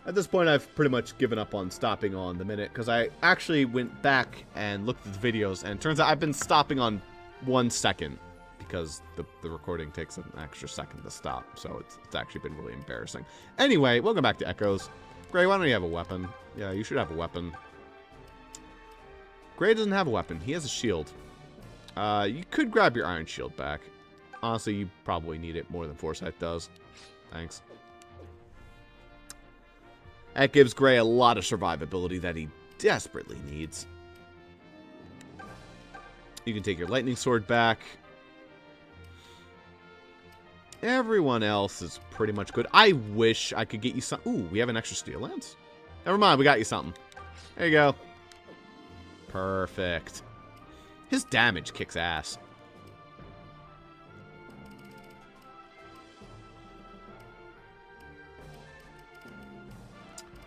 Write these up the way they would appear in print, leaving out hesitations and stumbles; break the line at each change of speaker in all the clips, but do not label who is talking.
At this point, I've pretty much given up on stopping on the minute, because I actually went back and looked at the videos, and it turns out I've been stopping on 1 second, because the recording takes an extra second to stop, so it's actually been really embarrassing. Anyway, welcome back to Echoes. Gray, why don't you have a weapon? Yeah, you should have a weapon. Gray doesn't have a weapon. He has a shield. You could grab your iron shield back. Honestly, you probably need it more than Foresight does. Thanks. That gives Gray a lot of survivability that he desperately needs. You can take your lightning sword back. Everyone else is pretty much good. I wish I could get you some... Ooh, we have an extra steel lance? Never mind, we got you something. There you go. Perfect. His damage kicks ass.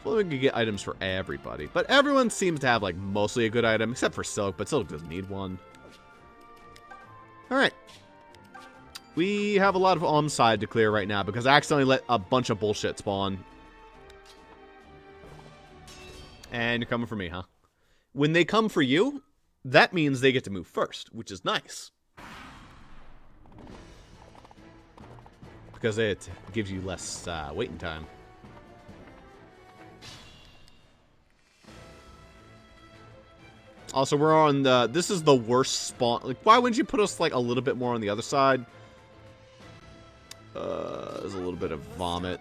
Well, we could get items for everybody. But everyone seems to have, like, mostly a good item, except for Silk, but Silk doesn't need one. Alright. We have a lot of side to clear right now, because I accidentally let a bunch of bullshit spawn. And you're coming for me, huh? When they come for you, that means they get to move first, which is nice. Because it gives you less waiting time. Also, we're on the... This is the worst spawn. Like, why wouldn't you put us, like, a little bit more on the other side? There's a little bit of vomit.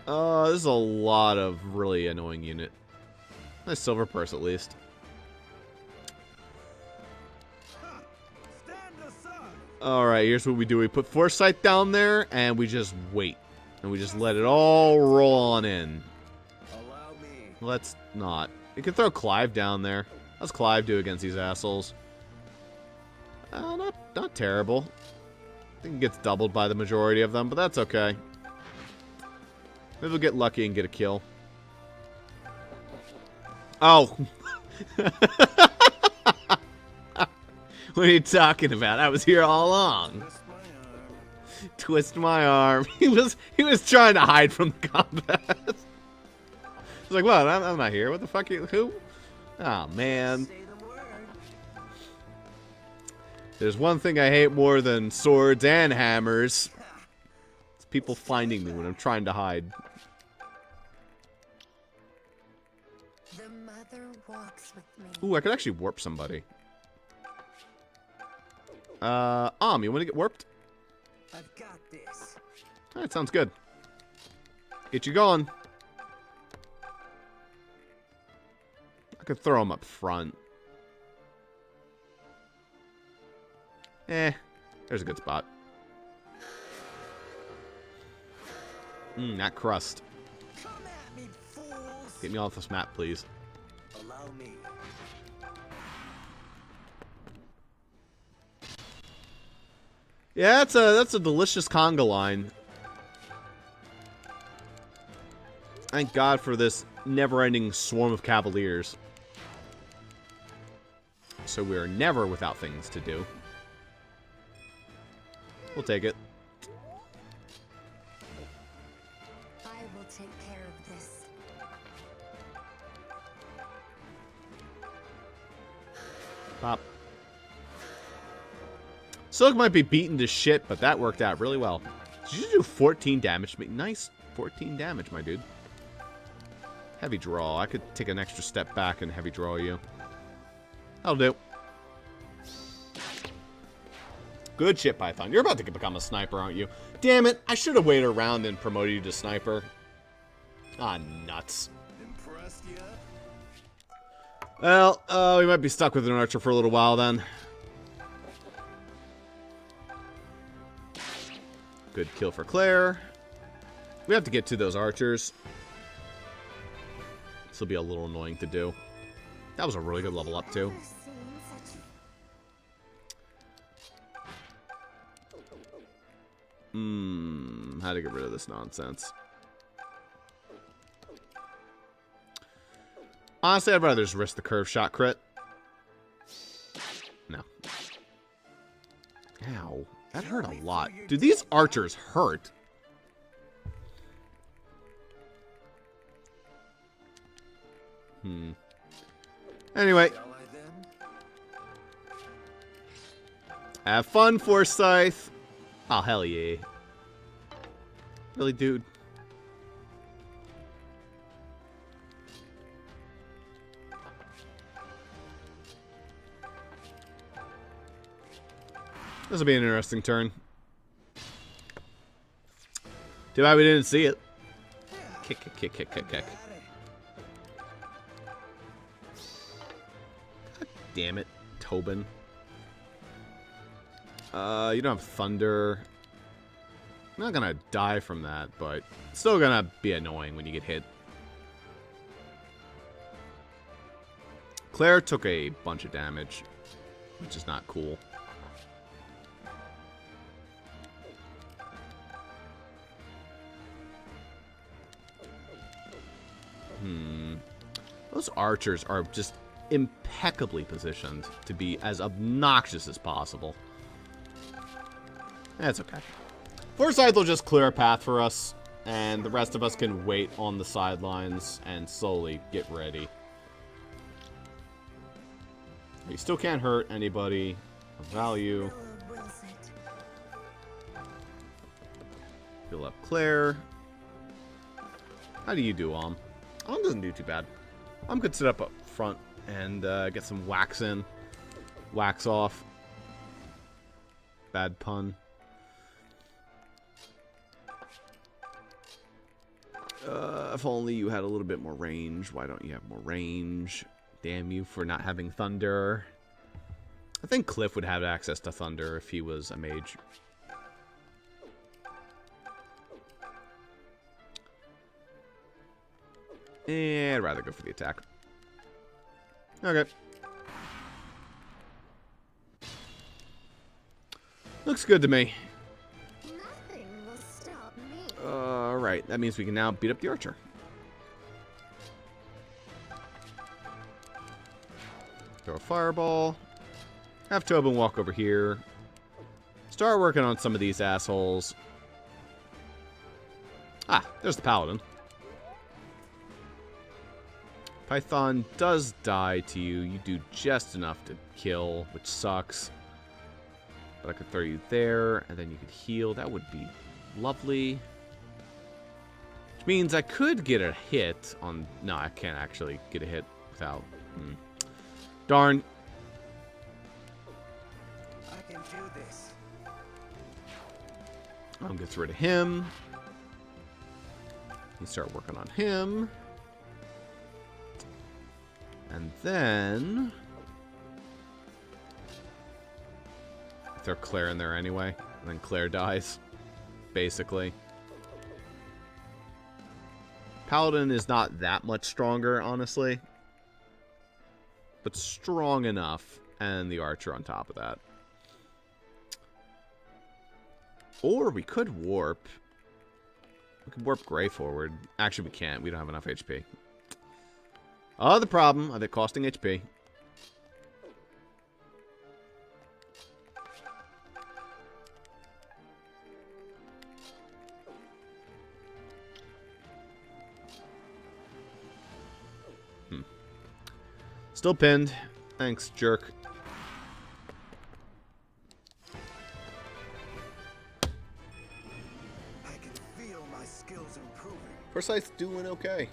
There's a lot of really annoying unit. Nice silver purse, at least. Alright, here's what we do. We put Foresight down there, and we just wait. And we just let it all roll on in. Let's not. You can throw Clive down there. How's Clive do against these assholes? Not terrible. I think it gets doubled by the majority of them, but that's okay. Maybe we'll get lucky and get a kill. Oh. What are you talking about? I was here all along. Twist my arm. He was trying to hide from the combat. He's like, what? I'm not here. What the fuck? Who? Oh, man. There's one thing I hate more than swords and hammers. It's people finding me when I'm trying to hide.
The mother walks with me.
Ooh, I could actually warp somebody. You want to get warped?
I've got this.
Alright, sounds good. Get you going. I could throw him up front. There's a good spot. That crust.
Come at me, fools.
Get me off this map, please.
Allow me.
Yeah, that's a delicious conga line. Thank God for this never-ending swarm of cavaliers. So we are never without things to do. We'll take it.
I will take care of this.
Pop. Silk might be beaten to shit, but that worked out really well. Did you do 14 damage to me? Nice 14 damage, my dude. Heavy draw. I could take an extra step back and heavy draw you. That'll do. Good shit, Python. You're about to become a sniper, aren't you? Damn it. I should have waited around and promoted you to sniper. Ah, nuts.
Impressed yet?
Well, we might be stuck with an archer for a little while then. Good kill for Claire. We have to get to those archers. This will be a little annoying to do. That was a really good level up, too. How to get rid of this nonsense. Honestly, I'd rather just risk the curve shot crit. No. Ow. That hurt a lot. Dude, these archers hurt. Anyway. Have fun, Forsyth. Oh, hell yeah. Really, dude? This will be an interesting turn. Too bad we didn't see it. Kick, kick, kick, kick, kick, kick. God damn it, Tobin. You don't have Thunder. I'm not gonna die from that, but it's still gonna be annoying when you get hit. Claire took a bunch of damage, which is not cool. Those archers are just impeccably positioned to be as obnoxious as possible. That's okay. Forsyth will just clear a path for us, and the rest of us can wait on the sidelines and slowly get ready. You still can't hurt anybody of value. Fill up Claire. How do you do, Om doesn't do too bad. Could sit up front and get some wax in. Wax off. Bad pun. If only you had a little bit more range. Why don't you have more range? Damn you for not having Thunder. I think Cliff would have access to Thunder if he was a mage. I'd rather go for the attack. Okay. Looks good to me.
Nothing will stop me.
Alright, that means we can now beat up the archer. Throw a fireball. Have Tobin walk over here. Start working on some of these assholes. Ah, there's the paladin. Python does die to you. You do just enough to kill, which sucks. But I could throw you there, and then you could heal. That would be lovely. Which means I could get a hit on... No, I can't actually get a hit without... Darn.
I can do this.
Gets rid of him. You start working on him. And then... throw Claire in there anyway. And then Claire dies. Basically. Paladin is not that much stronger, honestly. But strong enough. And the archer on top of that. Or we could warp. We could warp Gray forward. Actually, we can't. We don't have enough HP. Other problem of it costing HP. Still pinned. Thanks, jerk.
I can feel my skills improving.
Forsyth's doing okay.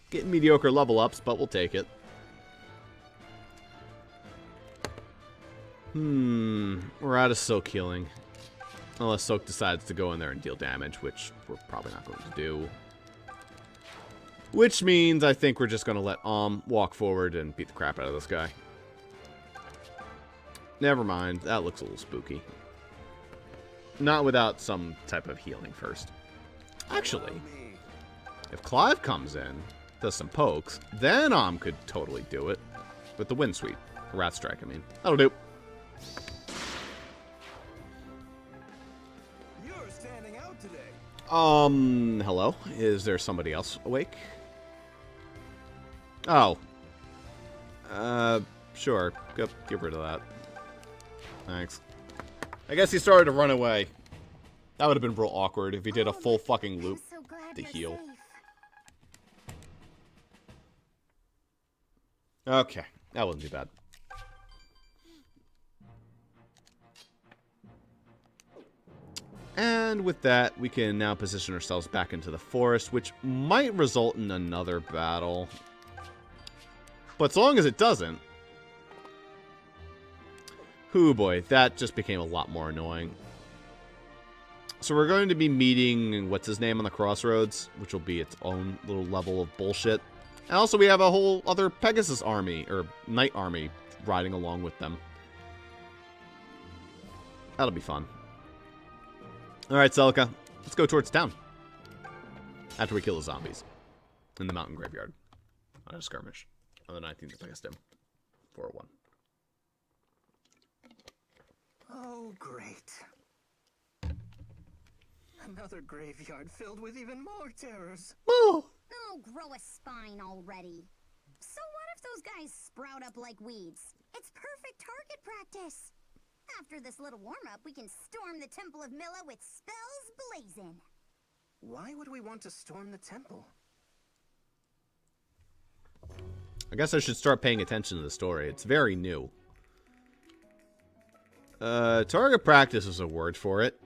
Getting mediocre level ups, but we'll take it. We're out of Soak healing. Unless Soak decides to go in there and deal damage, which we're probably not going to do. Which means I think we're just going to let walk forward and beat the crap out of this guy. Never mind. That looks a little spooky. Not without some type of healing first. Actually, if Clive comes in, does some pokes, then could totally do it. With the Wind Sweep. Rat Strike, I mean. That'll do.
You're standing out today.
Hello? Is there somebody else awake? Oh. Sure. Get rid of that. Thanks. I guess he started to run away. That would have been real awkward if he did a full fucking loop
I'm so glad
to
you're
heal.
safe.
Okay, that wasn't too bad. And with that, we can now position ourselves back into the forest, which might result in another battle. But so long as it doesn't... Hoo boy, that just became a lot more annoying. So we're going to be meeting, what's his name, on the crossroads, which will be its own little level of bullshit. And also we have a whole other Pegasus army, or Knight army, riding along with them. That'll be fun. Alright, Celica, let's go towards town. After we kill the zombies. In the mountain graveyard. On a skirmish. On the 19th of August, 401.
Oh, great. Another graveyard filled with even more terrors.
Oh!
Oh, grow a spine already. So what if those guys sprout up like weeds? It's perfect target practice. After this little warm-up, we can storm the Temple of Milla with spells blazing.
Why would we want to storm the temple?
I guess I should start paying attention to the story. It's very new. Target practice is a word for it.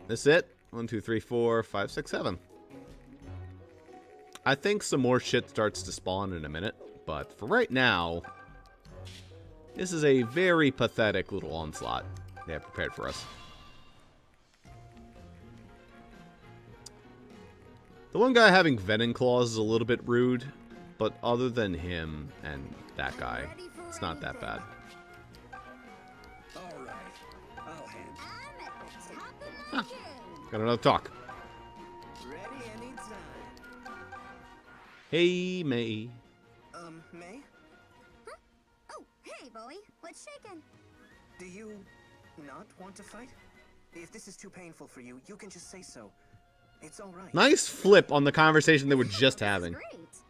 That's it. 1, 2, 3, 4, 5, 6, 7. I think some more shit starts to spawn in a minute, but for right now, this is a very pathetic little onslaught they have prepared for us. The one guy having venom claws is a little bit rude, but other than him and that guy, it's not that bad.
All right, I'll handle
I'm at the top of my game.
Got another talk.
it. Ready anytime.
Hey, May.
May?
Huh? Oh, hey, Bowie. What's shaking?
Do you not want to fight? If this is too painful for you, you can just say so. It's all right.
Nice flip on the conversation they were just
This is
having.
great.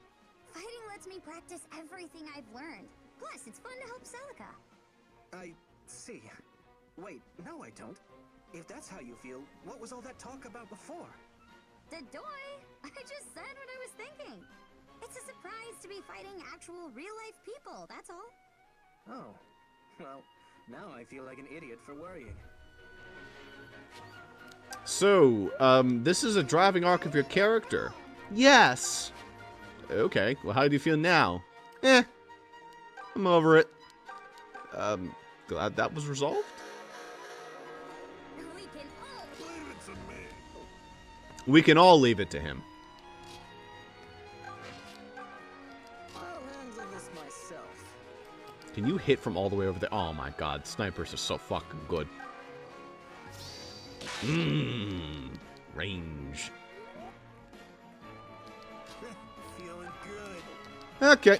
Fighting lets me practice everything I've learned. Plus, it's fun to help Celica.
I see. Wait, no I don't. If that's how you feel, what was all that talk about before?
Dadoy! I just said what I was thinking. It's a surprise to be fighting actual real-life people, that's all.
Oh. Well, now I feel like an idiot for worrying.
So, this is a driving arc of your character. Yes. Okay, well, how do you feel now? I'm over it. Glad that was resolved.
We can all...
Leave it to me.
We can all leave it to him.
I'll handle this myself.
Can you hit from all the way over there? Oh my god, snipers are so fucking good. Range.
Feeling good.
Okay.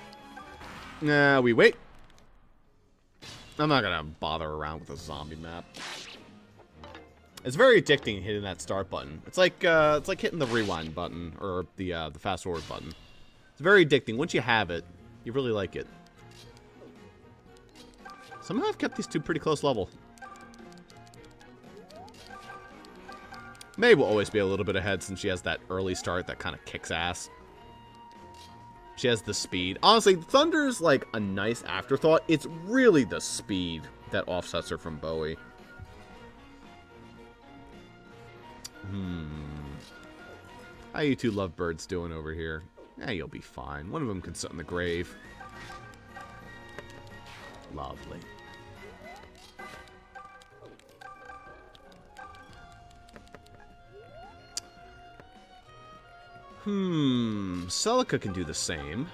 Now we wait. I'm not gonna bother around with a zombie map. It's very addicting hitting that start button. It's like hitting the rewind button or the fast forward button. It's very addicting. Once you have it, you really like it. Somehow I've kept these two pretty close level. May will always be a little bit ahead since she has that early start that kind of kicks ass. She has the speed. Honestly, Thunder's like a nice afterthought. It's really the speed that offsets her from Bowie. How you two lovebirds doing over here? You'll be fine. One of them can sit in the grave. Lovely. Celica can do the same.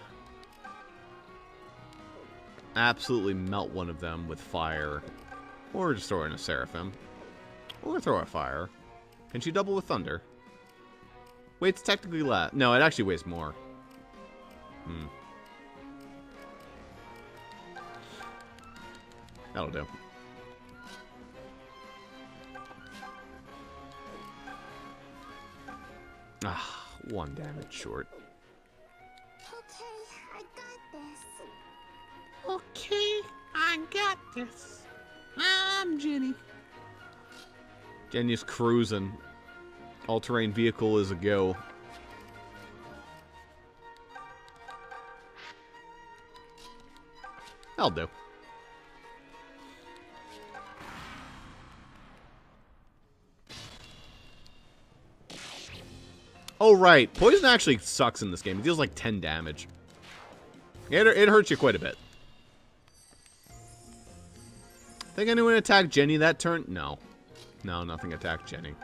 Absolutely melt one of them with fire. Or just throw in a Seraphim. Or throw a fire. Can she double with thunder? Weights technically less. No, it actually weighs more. That'll do. Ah, 1 damage short.
Okay, I got this.
Okay, I got this. I'm Jenny. Jenny's cruising. All-terrain vehicle is a go. That'll do. Oh, right. Poison actually sucks in this game. It deals like 10 damage. It hurts you quite a bit. Think anyone attacked Jenny that turn? No. No, nothing attacked Jenny.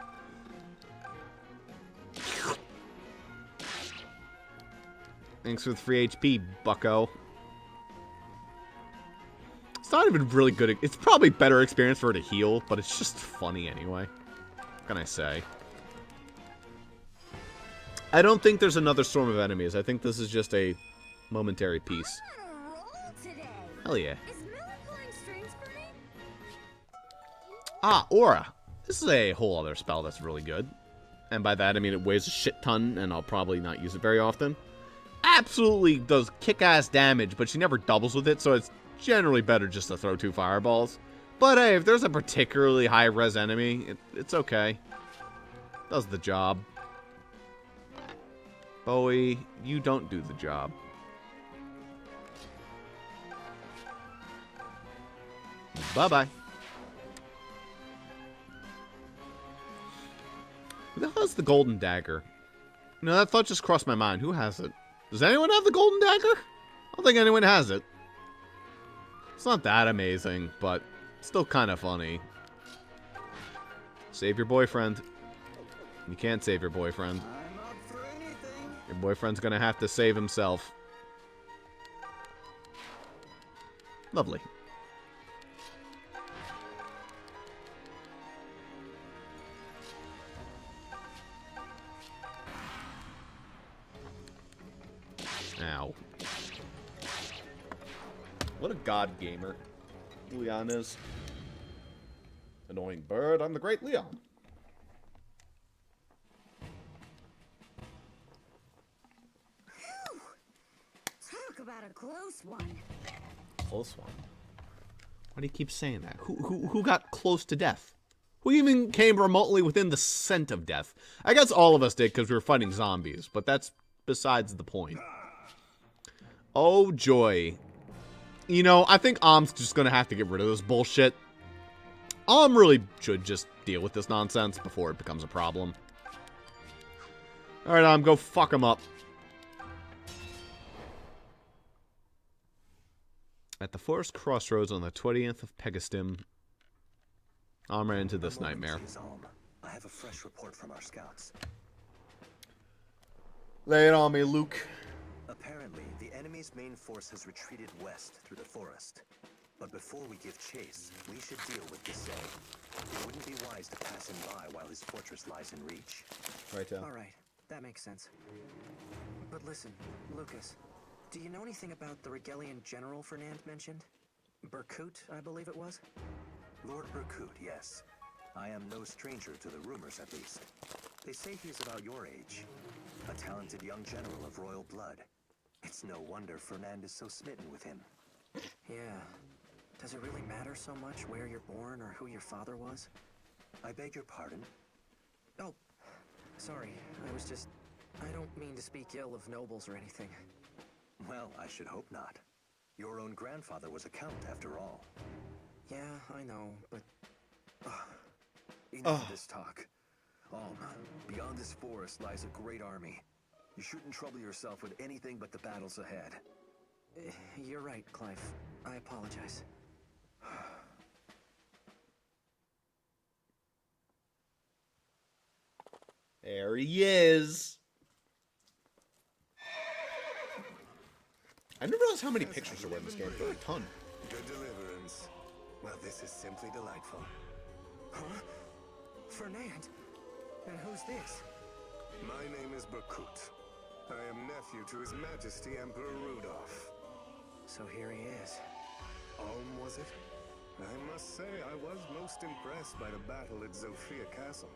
Thanks for the free HP, bucko. It's not even really good. It's probably better experience for her to heal, but it's just funny anyway. What can I say? I don't think there's another storm of enemies. I think this is just a momentary piece.
I'm on a roll today.
Hell yeah.
Is Miller playing strings for me?
Ah, Aura. This is a whole other spell that's really good. And by that, I mean it weighs a shit ton, and I'll probably not use it very often. Absolutely does kick-ass damage, but she never doubles with it, so it's generally better just to throw 2 fireballs. But hey, if there's a particularly high-res enemy, it's okay. Does the job. Bowie, you don't do the job. Bye-bye. Who the hell has the golden dagger? You know, that thought just crossed my mind. Who has it? Does anyone have the golden dagger? I don't think anyone has it. It's not that amazing, but still kind of funny. Save your boyfriend. You can't save your boyfriend.
I'm up for anything.
Your boyfriend's gonna have to save himself. Lovely. Ow. What a god gamer Leon is. Annoying bird, I'm the great Leon.
Talk about a close one.
Close one. Why do you keep saying that? Who got close to death? Who even came remotely within the scent of death? I guess all of us did because we were fighting zombies, but that's besides the point. Oh, joy. You know, I think Om's just going to have to get rid of this bullshit. Om really should just deal with this nonsense before it becomes a problem. Alright, Om, go fuck him up. At the forest crossroads on the 20th of Pegastim, Om ran into this nightmare.
I have a fresh report from our scouts.
Lay it on me, Luke.
Apparently, the enemy's main force has retreated west through the forest. But before we give chase, we should deal with this egg. It wouldn't be wise to pass him by while his fortress lies in reach.
Right,
All right, that makes sense. But listen, Lucas, do you know anything about the Regalian general Fernand mentioned? Berkunt, I believe it was?
Lord Berkunt, yes. I am no stranger to the rumors, at least. They say he is about your age. A talented young general of royal blood. It's no wonder Fernand is so smitten with him.
Yeah. Does it really matter so much where you're born or who your father was?
I beg your pardon?
Oh, sorry. I don't mean to speak ill of nobles or anything.
Well, I should hope not. Your own grandfather was a count, after all.
Yeah, I know, but...
Enough of this talk. Beyond this forest lies a great army. You shouldn't trouble yourself with anything but the battles ahead.
You're right, Clive. I apologize.
There he is. I didn't realize how many pictures there were in this game. There were a ton.
Good deliverance. Well, this is simply delightful.
Huh? Fernand? And who's this?
My name is Berkunt. I am nephew to His Majesty Emperor Rudolph.
So here he is.
Was it? I must say I was most impressed by the battle at Zofia Castle.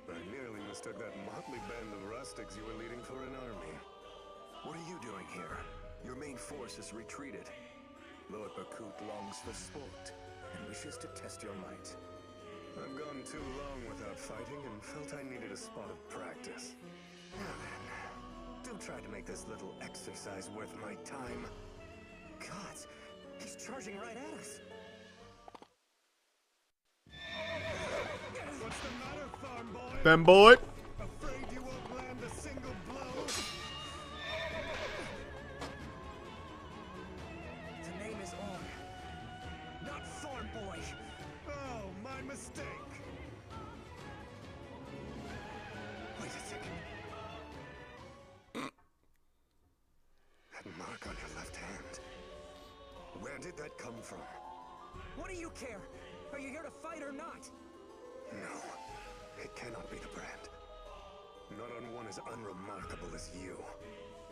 I nearly mistook that motley band of rustics you were leading for an army.
What are you doing here? Your main force has retreated. Lord Berkunt longs for sport and wishes to test your might.
I've gone too long without fighting and felt I needed a spot of practice.
Now then, do try to make this little exercise worth my time. Gods, he's
charging right at us.
What's the matter, farm boy?
Femboy.
Afraid you won't land a single blow?
The name is On, not Farm Boy.
Oh, my mistake. Wait a second. That mark on your left hand. Where did that come from?
What do you care? Are you here to fight or not?
No, it cannot be the brand. Not on one as unremarkable as you.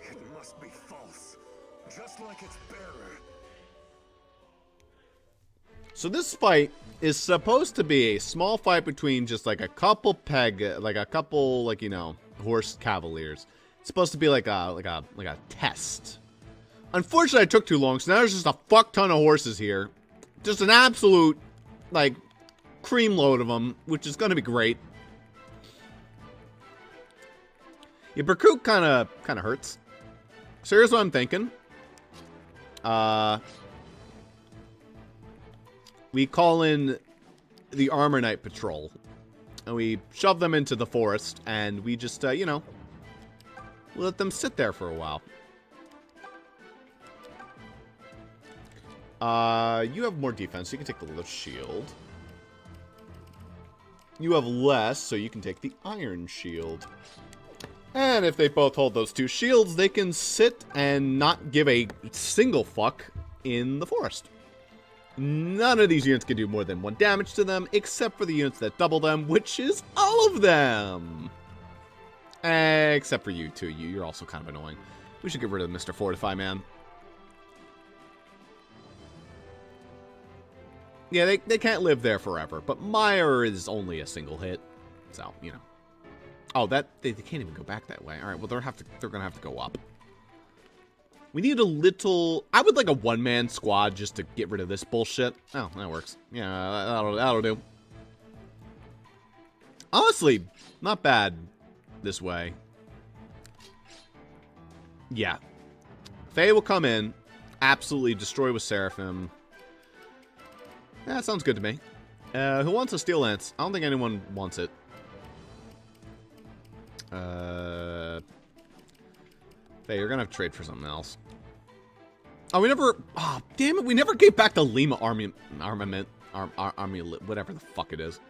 It must be false, just like its bearer.
So this fight is supposed to be a small fight between just like a couple horse cavaliers. It's supposed to be like a test. Unfortunately, it took too long, so now there's just a fuck ton of horses here. Just an absolute, like, cream load of them, which is going to be great. Yeah, Berkunt kind of hurts. So here's what I'm thinking. We call in the Armor Knight Patrol, and we shove them into the forest, and we just, we let them sit there for a while. You have more defense, so you can take the little shield. You have less, so you can take the iron shield. And if they both hold those two shields, they can sit and not give a single fuck in the forest. None of these units can do more than 1 damage to them, except for the units that double them, which is all of them. Except for you two. You're also kind of annoying. We should get rid of Mr. Fortify Man. Yeah, they can't live there forever, but Meyer is only a single hit, so, you know. Oh, they can't even go back that way. All right, well, they're gonna have to go up. We need a little... I would like a one-man squad just to get rid of this bullshit. Oh, that works. Yeah, that'll do. Honestly, not bad this way. Yeah. Faye will come in, absolutely destroy with Seraphim. Yeah, that sounds good to me. Who wants a Steel Lance? I don't think anyone wants it. Hey, you're gonna have to trade for something else. Oh, we never... Oh, damn it. We never gave back the Lima armament. Armlet, whatever the fuck it is.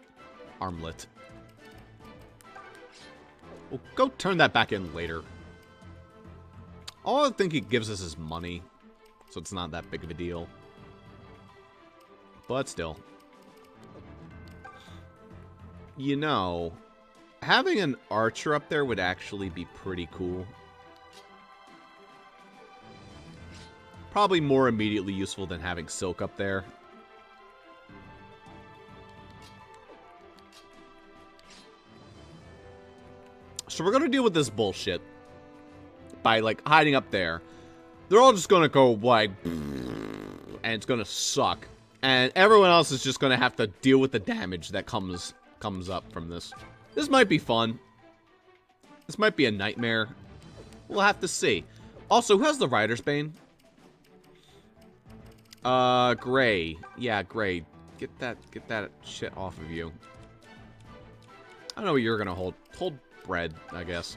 Armlet. We'll go turn that back in later. All I think he gives us is money. So it's not that big of a deal. But still. You know, having an archer up there would actually be pretty cool. Probably more immediately useful than having Silk up there. So we're going to deal with this bullshit by, like, hiding up there. They're all just going to go, like, and it's going to suck. And everyone else is just going to have to deal with the damage that comes up from this. This might be fun. This might be a nightmare. We'll have to see. Also, who has the Rider's Bane? Gray. Yeah, Gray. Get that shit off of you. I don't know what you're gonna hold. Hold bread, I guess.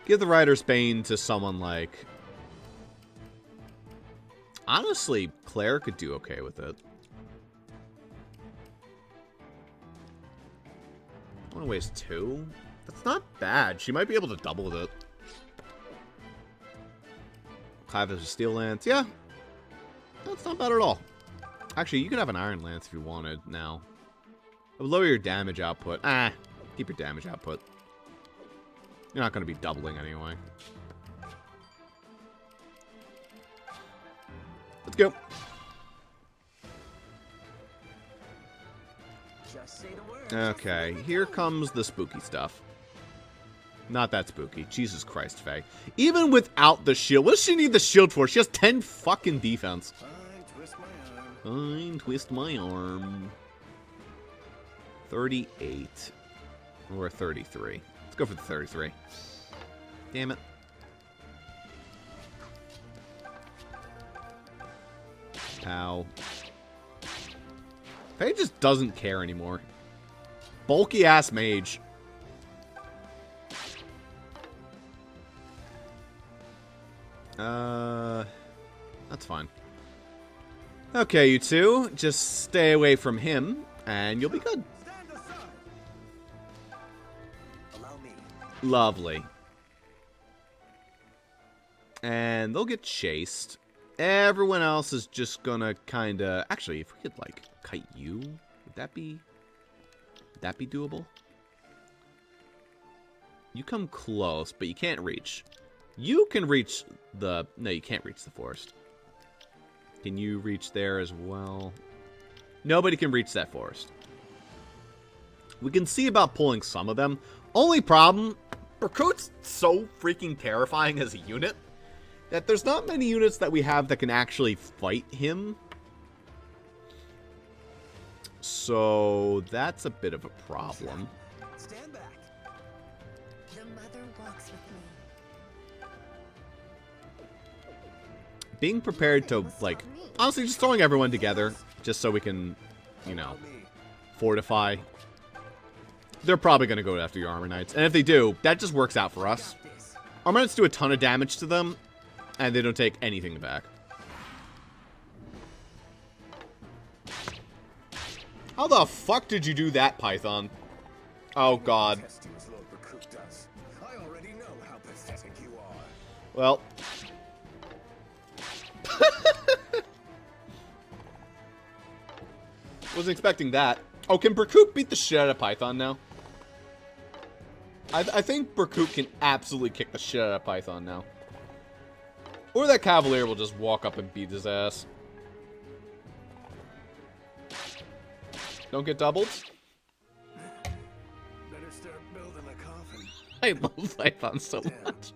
Give the Rider's Bane to someone like... Honestly, Claire could do okay with it. One weighs 2? That's not bad. She might be able to double with it. Clive has a Steel Lance. Yeah. That's not bad at all. Actually, you could have an Iron Lance if you wanted now. It would lower your damage output. Keep your damage output. You're not going to be doubling anyway. Let's go.
Just say the word.
Okay, here comes the spooky stuff. Not that spooky. Jesus Christ, Faye. Even without the shield. What does she need the shield for? She has 10 fucking defense.
Fine, twist my arm.
Fine, twist my arm. 38. Or 33. Let's go for the 33. Damn it. Ow. Faye just doesn't care anymore. Bulky ass mage. That's fine. Okay, you two, just stay away from him, and you'll be good.
Stand aside. Allow me.
Lovely. And they'll get chased. Everyone else is just gonna kinda... Actually, if we could, like, kite you, would that be doable? You come close, but you can't reach. You can reach the... No, you can't reach the forest. Can you reach there as well? Nobody can reach that forest. We can see about pulling some of them. Only problem, Berkunt's so freaking terrifying as a unit that there's not many units that we have that can actually fight him. So that's a bit of a problem.
Stand back.
The mother walks with me.
Being prepared to, like, honestly, just throwing everyone together just so we can, you know,
Allow me.
fortify. They're probably going to go after your Armor Knights. And if they do, that just works out for us.
Got this.
Armor Knights do a ton of damage to them, and they don't take anything back. How the fuck did you do that, Python? Oh, God.
Test you as Lord Berkunt does. I already know how pathetic you are.
Well. Wasn't expecting that. Oh, can Berkunt beat the shit out of Python now? I think Berkunt can absolutely kick the shit out of Python now. Or that Cavalier will just walk up and beat his ass. Don't get doubled.
Better start building a coffin.
I love Python so
Damn.
much.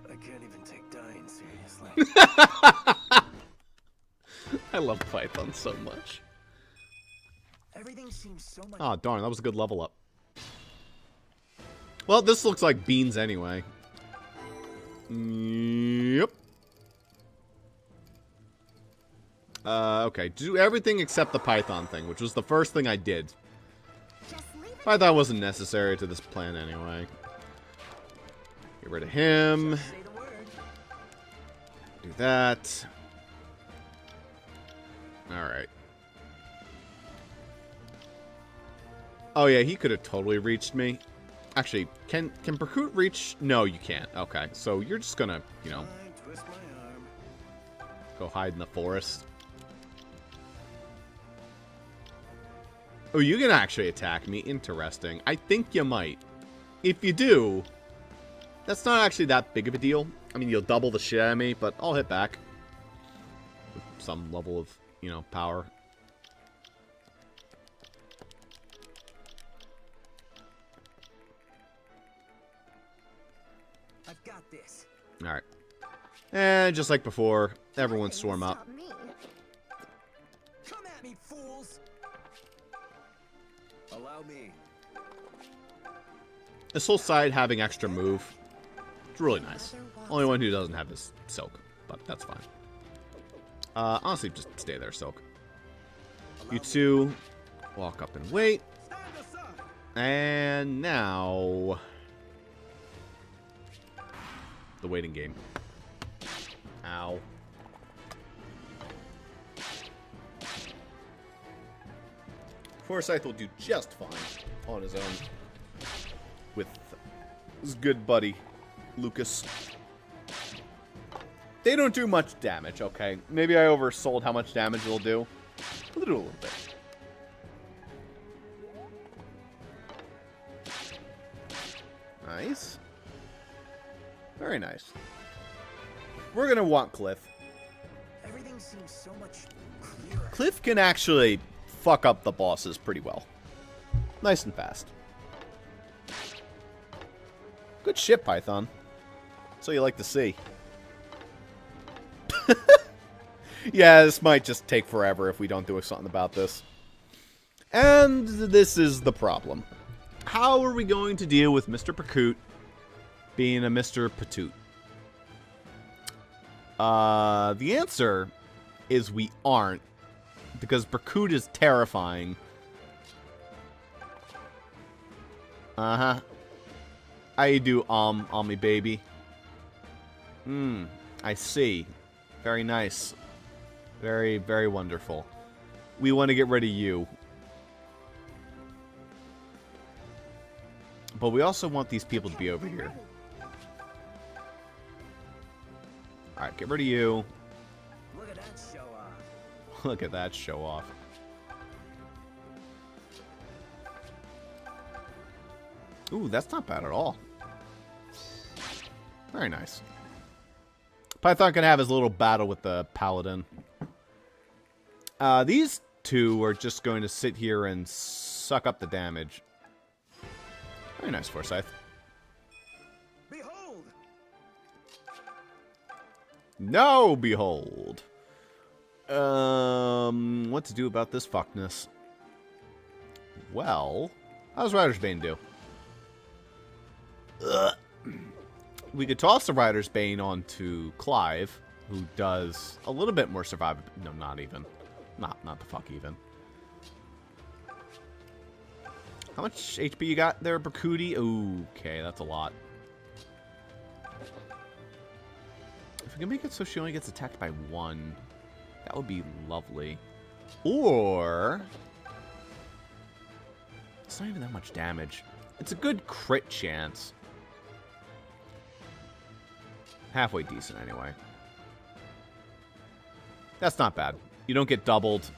I can't even take dying seriously.
I love Python so much.
Everything seems so much.
Oh, darn, that was a good level up. Well, this looks like beans anyway. Yep. Okay, do everything except the Python thing, which was the first thing I did.
Just leave it.
I thought it wasn't necessary to this plan anyway. Get rid of him.
Say the word.
Do that. Alright. Oh yeah, he could have totally reached me. Actually, can Berkunt reach? No, you can't. Okay, so you're just gonna, you know,
Fine, twist my arm.
go hide in the forest. Oh, you can actually attack me. Interesting. I think you might. If you do, that's not actually that big of a deal. I mean, you'll double the shit out of me, but I'll hit back. With some level of, you know, power.
I've got this.
Alright. And just like before, everyone swarm up.
Stop me.
Come at me, fools!
Allow me.
This whole side having extra move, it's really nice. Only one who doesn't have is Silk, but that's fine. Honestly, just stay there, Silk. You two walk up and wait.
Stand aside.
And now... the waiting game. Ow. Forsyth will do just fine on his own. With his good buddy, Lucas. They don't do much damage, okay? Maybe I oversold how much damage they'll do. They'll do a little bit. Nice. Very nice. We're gonna want Cliff.
Everything seems so much clearer.
Cliff can actually fuck up the bosses pretty well. Nice and fast. Good shit, Python. That's what you like to see. Yeah, this might just take forever if we don't do something about this. And this is the problem. How are we going to deal with Mr. Berkunt being a Mr. Patoot? The answer is we aren't. Because Berkunt is terrifying. Uh-huh. How you do, Omni baby? I see. Very nice. Very, very wonderful. We want to get rid of you. But we also want these people to be over here. Alright, get rid of you.
Look at that show off.
Look at that show off. Ooh, that's not bad at all. Very nice. Python can have his little battle with the Paladin. These two are just going to sit here and suck up the damage. Very nice, Forsyth.
Behold!
No, behold. What to do about this fuckness? Well, how's Rider's Bane do? Ugh. We could toss the Rider's Bane onto Clive, who does a little bit more survival. No, not even. Not the fuck even. How much HP you got there, Berkunt? Okay, that's a lot. If we can make it so she only gets attacked by one, that would be lovely. Or... it's not even that much damage. It's a good crit chance. Halfway decent, anyway. That's not bad. You don't get doubled.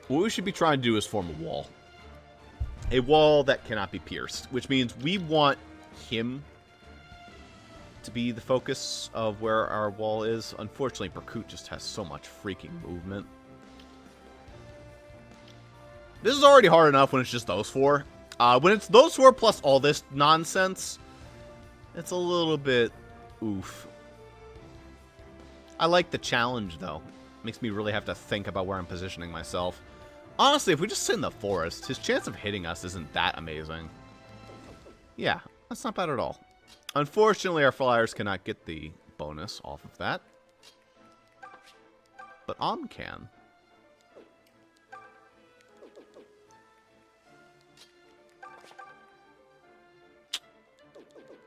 What we should be trying to do is form a wall. A wall that cannot be pierced. Which means we want him to be the focus of where our wall is. Unfortunately, Berkunt just has so much freaking movement. This is already hard enough when it's just those four. When it's those four plus all this nonsense, it's a little bit oof. I like the challenge, though. Makes me really have to think about where I'm positioning myself. Honestly, if we just sit in the forest, his chance of hitting us isn't that amazing. Yeah, that's not bad at all. Unfortunately, our flyers cannot get the bonus off of that. But can.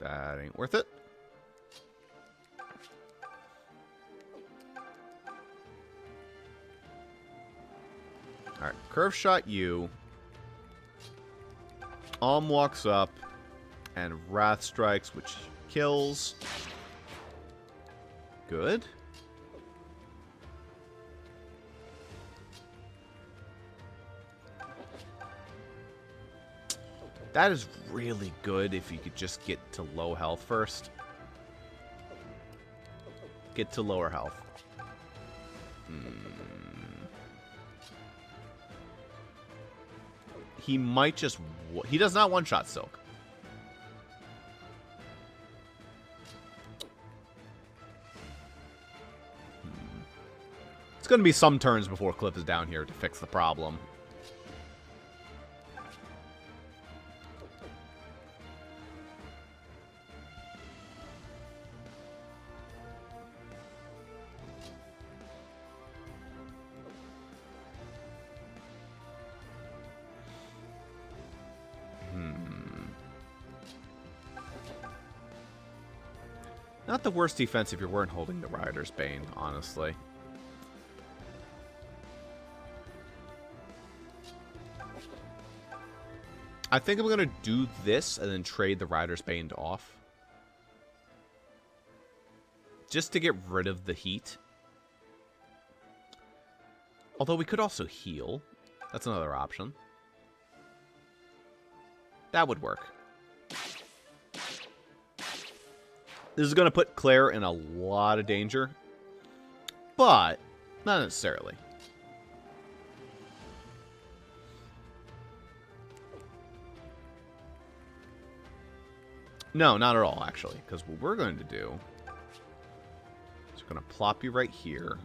That ain't worth it. Alright, curve shot you. Walks up. And Wrath strikes, which kills. Good. That is really good if you could just get to low health first. Get to lower health. He might just... he does not one-shot Silk. It's going to be some turns before Cliff is down here to fix the problem. Not the worst defense if you weren't holding the Rider's Bane, honestly. I think I'm going to do this and then trade the Rider's Bane off. Just to get rid of the heat. Although we could also heal. That's another option. That would work. This is going to put Claire in a lot of danger. But, not necessarily. No, not at all, actually. Because what we're going to do is we're going to plop you right here.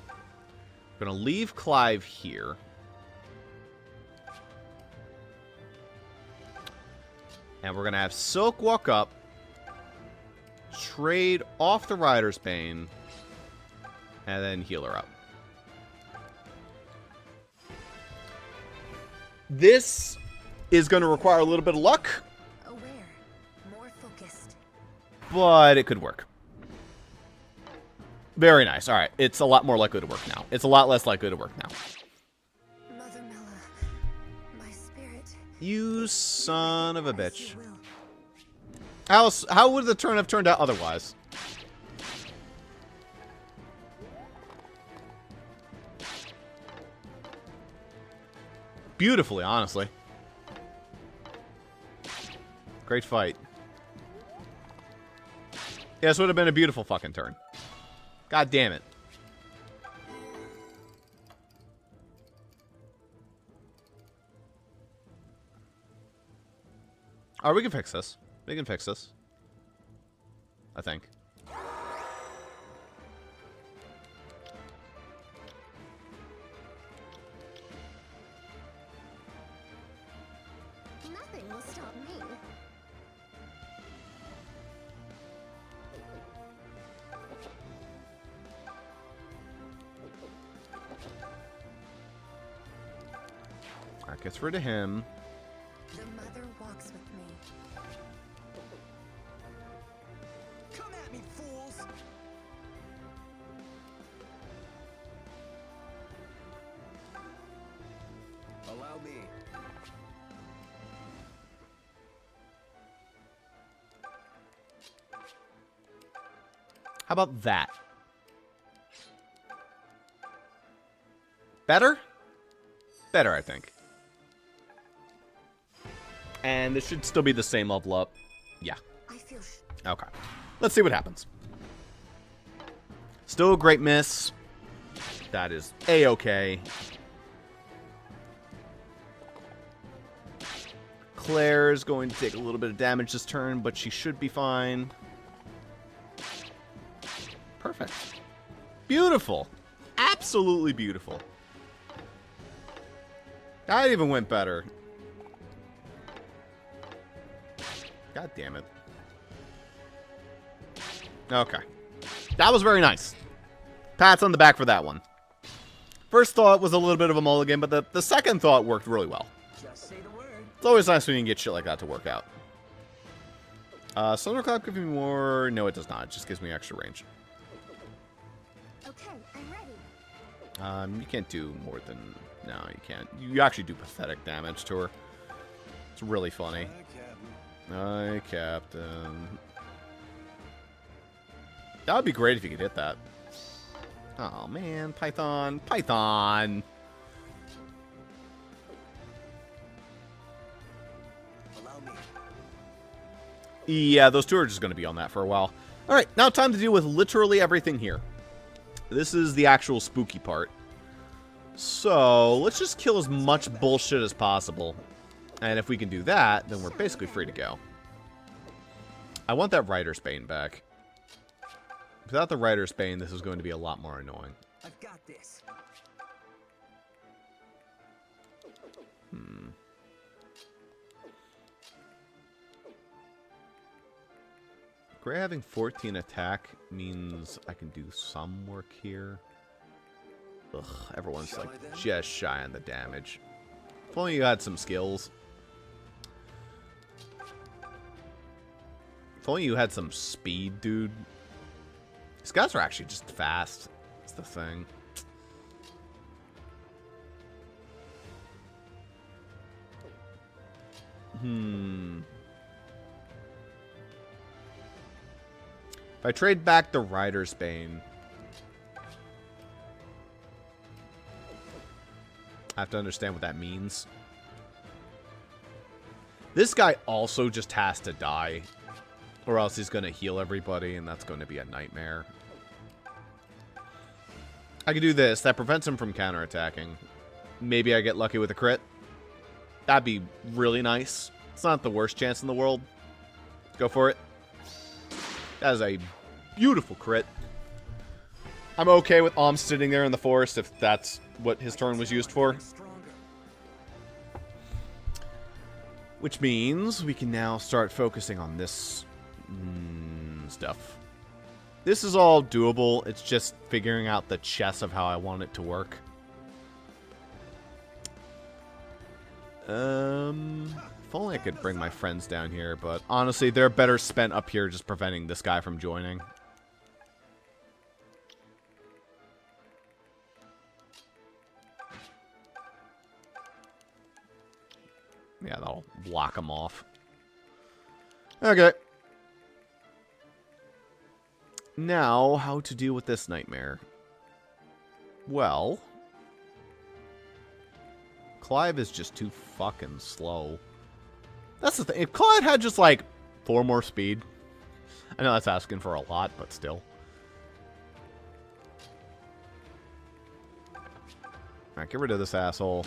We're going to leave Clive here. And we're going to have Silk walk up. trade off the Rider's Bane and then heal her up. This is going to require a little bit of luck,
Aware, more focused.
but it could work. Very nice. All right, it's a lot more likely to work now. It's a lot less likely to work now.
Mother Mela, my spirit.
You son of a
As
bitch.
you will.
How would the turn have turned out otherwise? Beautifully, honestly. Great fight. Yeah, this would have been a beautiful fucking turn. God damn it. Alright, we can fix this. We can fix this. I think.
Nothing will stop me.
Alright, gets rid of him.
The mother walks with me.
Come at me, fools! Allow me.
How about that? Better? Better, I think. And this should still be the same level up. Yeah.
I feel
Okay. Let's see what happens. Still a great miss. That is A-okay. Claire's going to take a little bit of damage this turn, but she should be fine. Perfect. Beautiful. Absolutely beautiful. That even went better. God damn it. Okay. That was very nice. Pats on the back for that one. First thought was a little bit of a mulligan, but the second thought worked really well.
Just say the word.
It's always nice when you can get shit like that to work out. Thunderclap gives me more... No, it does not. It just gives me extra range.
Okay, I'm ready.
You can't do more than... No, you can't. You actually do pathetic damage to her. It's really funny. Hi, Captain. That would be great if you could hit that. Oh, man. Python. Python!
Allow me.
Yeah, those two are just going to be on that for a while. Alright, now time to deal with literally everything here. This is the actual spooky part. So, let's just kill as much bullshit as possible. And if we can do that, then we're basically free to go. I want that Rider's Bane back. Without the Rider's Bane, this is going to be a lot more annoying.
I've got this.
Gray having 14 attack means I can do some work here. Ugh, everyone's
Shall
like
I then?
just shy on the damage. If only you had some skills. If only you had some speed, dude. These guys are actually just fast. That's the thing. If I trade back the Rider's Bane, I have to understand what that means. This guy also just has to die, or else he's going to heal everybody, and that's going to be a nightmare. I can do this. That prevents him from counterattacking. Maybe I get lucky with a crit. That'd be really nice. It's not the worst chance in the world. Go for it. That is a beautiful crit. I'm okay with Om sitting there in the forest if that's what his turn was used for.
Stronger.
Which means we can now start focusing on this stuff. This is all doable. It's just figuring out the chess of how I want it to work. If only I could bring my friends down here, but honestly, they're better spent up here just preventing this guy from joining. Yeah, that'll block him off. Okay. Now, how to deal with this nightmare? Well, Clive is just too fucking slow. That's the thing. If Clive had just, like, 4 more speed, I know that's asking for a lot, but still. Alright, get rid of this asshole.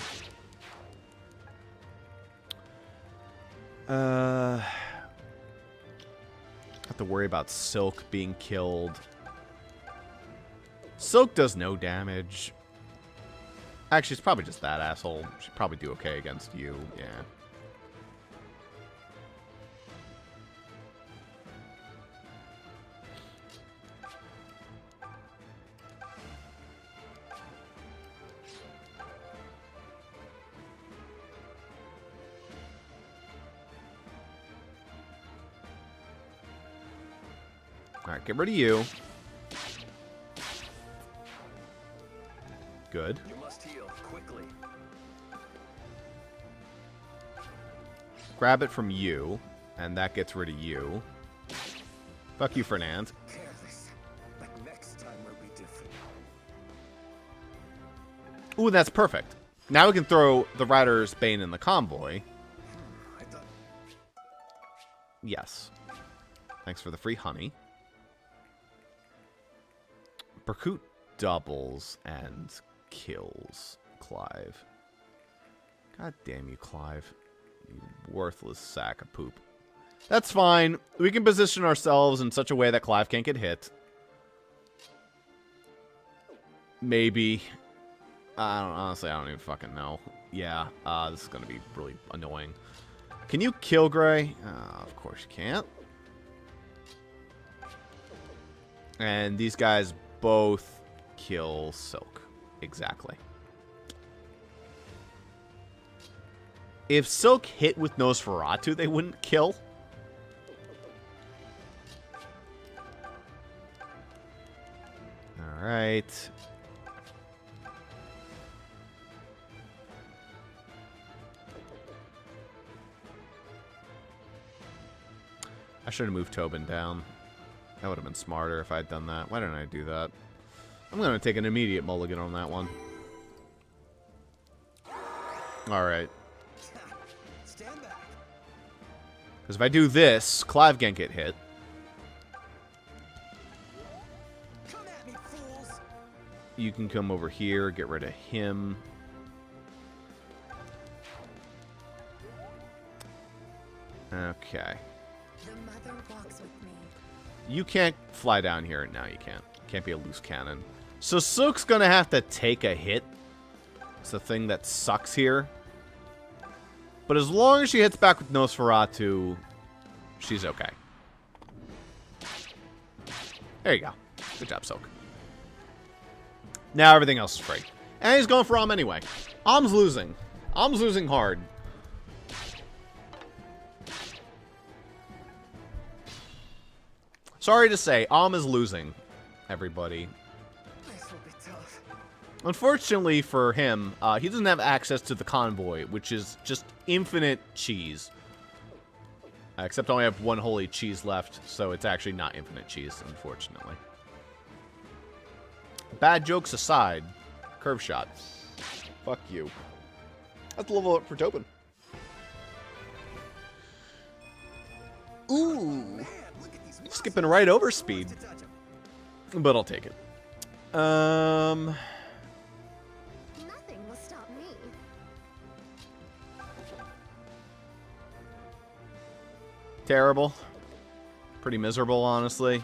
Have to worry about Silk being killed. Silk does no damage. Actually, it's probably just that asshole. Should probably do okay against you. Yeah. Alright, get rid of you. Good.
You must heal quickly.
Grab it from you, and that gets rid of you. Fuck you, Fernand.
Careless. But next time will be different.
Ooh, that's perfect. Now we can throw the Rider's Bane in the convoy.
I thought
Yes. Thanks for the free honey. Berkunt doubles and kills Clive. God damn you, Clive. You worthless sack of poop. That's fine. We can position ourselves in such a way that Clive can't get hit. Maybe. Honestly, I don't even fucking know. Yeah, this is going to be really annoying. Can you kill Gray? Of course you can't. And these guys both kill Silk. Exactly. If Silk hit with Nosferatu, they wouldn't kill. Alright. I should have moved Tobin down. That would have been smarter if I'd done that. Why didn't I do that? I'm going to take an immediate mulligan on that one. Alright.
Stand back.
Because if I do this, Clive can't get hit.
Come at me, fools.
You can come over here, get rid of him. Okay.
The mother walks with me.
You can't fly down here. No, you can't. Can't be a loose cannon. So Silk's gonna have to take a hit. It's the thing that sucks here. But as long as she hits back with Nosferatu, she's okay. There you go. Good job, Silk. Now everything else is free. And he's going for Om anyway. Om's losing. Om's losing hard. Sorry to say, Om is losing, everybody.
This will be tough.
Unfortunately for him, he doesn't have access to the convoy, which is just infinite cheese. Except I only have 1 holy cheese left, so it's actually not infinite cheese, unfortunately. Bad jokes aside, curve shot. Fuck you. That's the level up for Tobin. Ooh. Skipping right over speed. But I'll take it.
Nothing will stop me.
Terrible. Pretty miserable, honestly.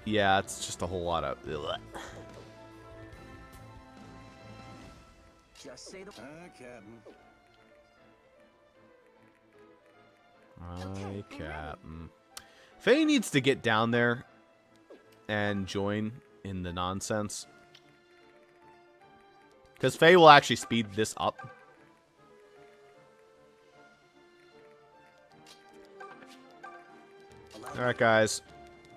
Yeah, it's just a whole lot of... Ugh.
Just say the
Captain.
Hi, Captain. Faye needs to get down there and join in the nonsense. Because Faye will actually speed this up. Alright, guys.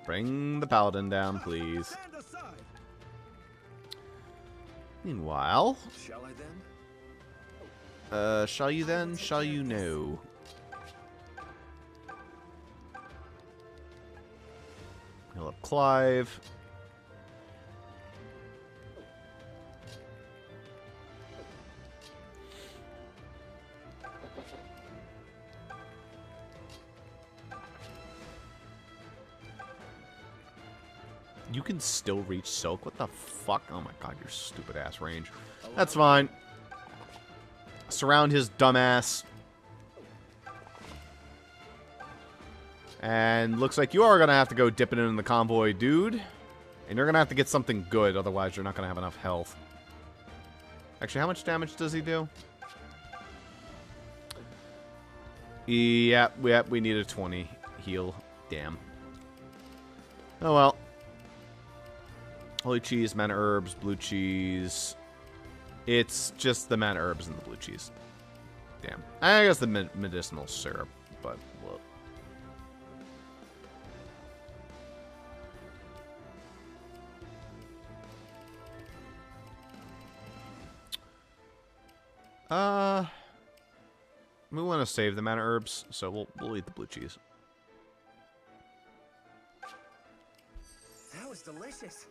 Bring the paladin down, please. Meanwhile...
Shall I then?
Shall you then? Shall you know? Heal up Clive. You can still reach Silk? What the fuck? Oh my god, your stupid ass range. That's fine. Surround his dumbass. And looks like you are going to have to go dipping in the convoy, dude. And you're going to have to get something good, otherwise you're not going to have enough health. Actually, how much damage does he do? Yep, we need a 20 heal. Damn. Oh well. Holy cheese, mana herbs, blue cheese. It's just the mana herbs and the blue cheese. Damn. I guess the medicinal syrup, but well. We want to save the mana herbs, so we'll eat the blue cheese.
That was delicious.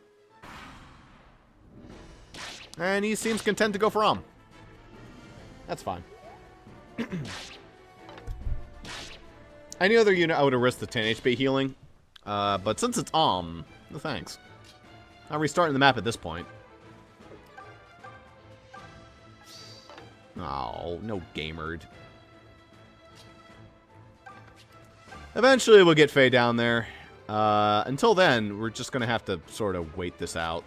And he seems content to go for That's fine. Any other unit I would have risked the 10 HP healing. But since it's no thanks. I'm restarting the map at this point. Oh, no gamered. Eventually we'll get Faye down there. Until then, we're just going to have to sort of wait this out.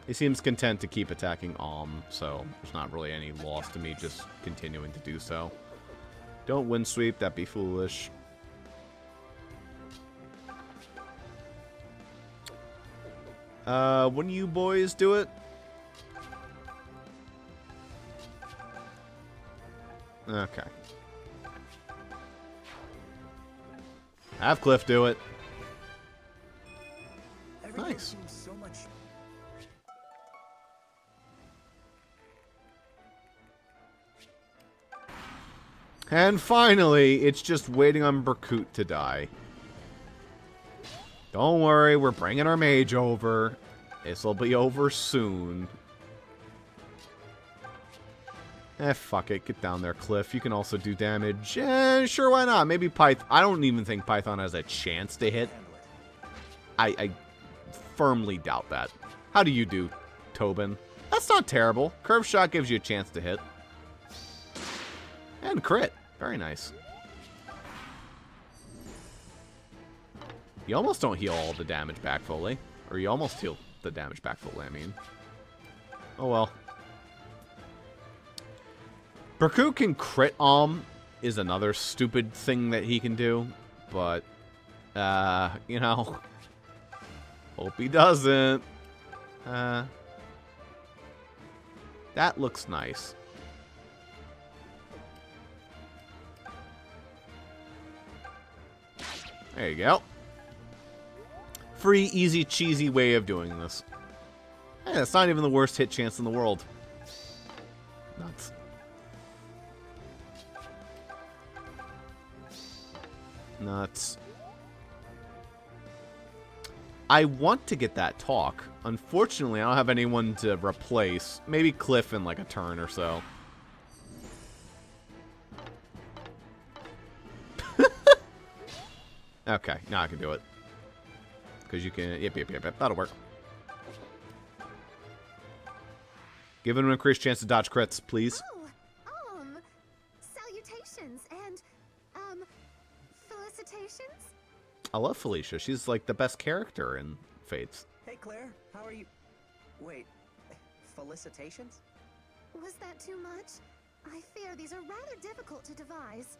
He seems content to keep attacking so there's not really any loss to me just continuing to do so. Don't wind sweep, that'd be foolish. When you boys do it? Okay. Have Cliff do it.
Everything
Nice.
seems so much.
And finally, it's just waiting on Berkunt to die. Don't worry, we're bringing our mage over. This'll be over soon. Fuck it. Get down there, Cliff. You can also do damage. Sure, why not? Maybe Python. I don't even think Python has a chance to hit. I firmly doubt that. How do you do, Tobin? That's not terrible. Curve shot gives you a chance to hit. And crit. Very nice. You almost don't heal all the damage back fully. Or you almost heal the damage back fully, I mean. Oh well. Berkunt can crit is another stupid thing that he can do. But, you know. Hope he doesn't. That looks nice. There you go. Free, easy, cheesy way of doing this. Hey, that's not even the worst hit chance in the world. Nuts. Nuts. I want to get that talk. Unfortunately, I don't have anyone to replace. Maybe Cliff in like a turn or so. Okay, now I can do it. Because you can... Yep. That'll work. Give him an increased chance to dodge crits, please.
Oh, salutations and, felicitations?
I love Felicia. She's like the best character in Fates.
Hey Claire, how are you? Wait, felicitations?
Was that too much? I fear these are rather difficult to devise.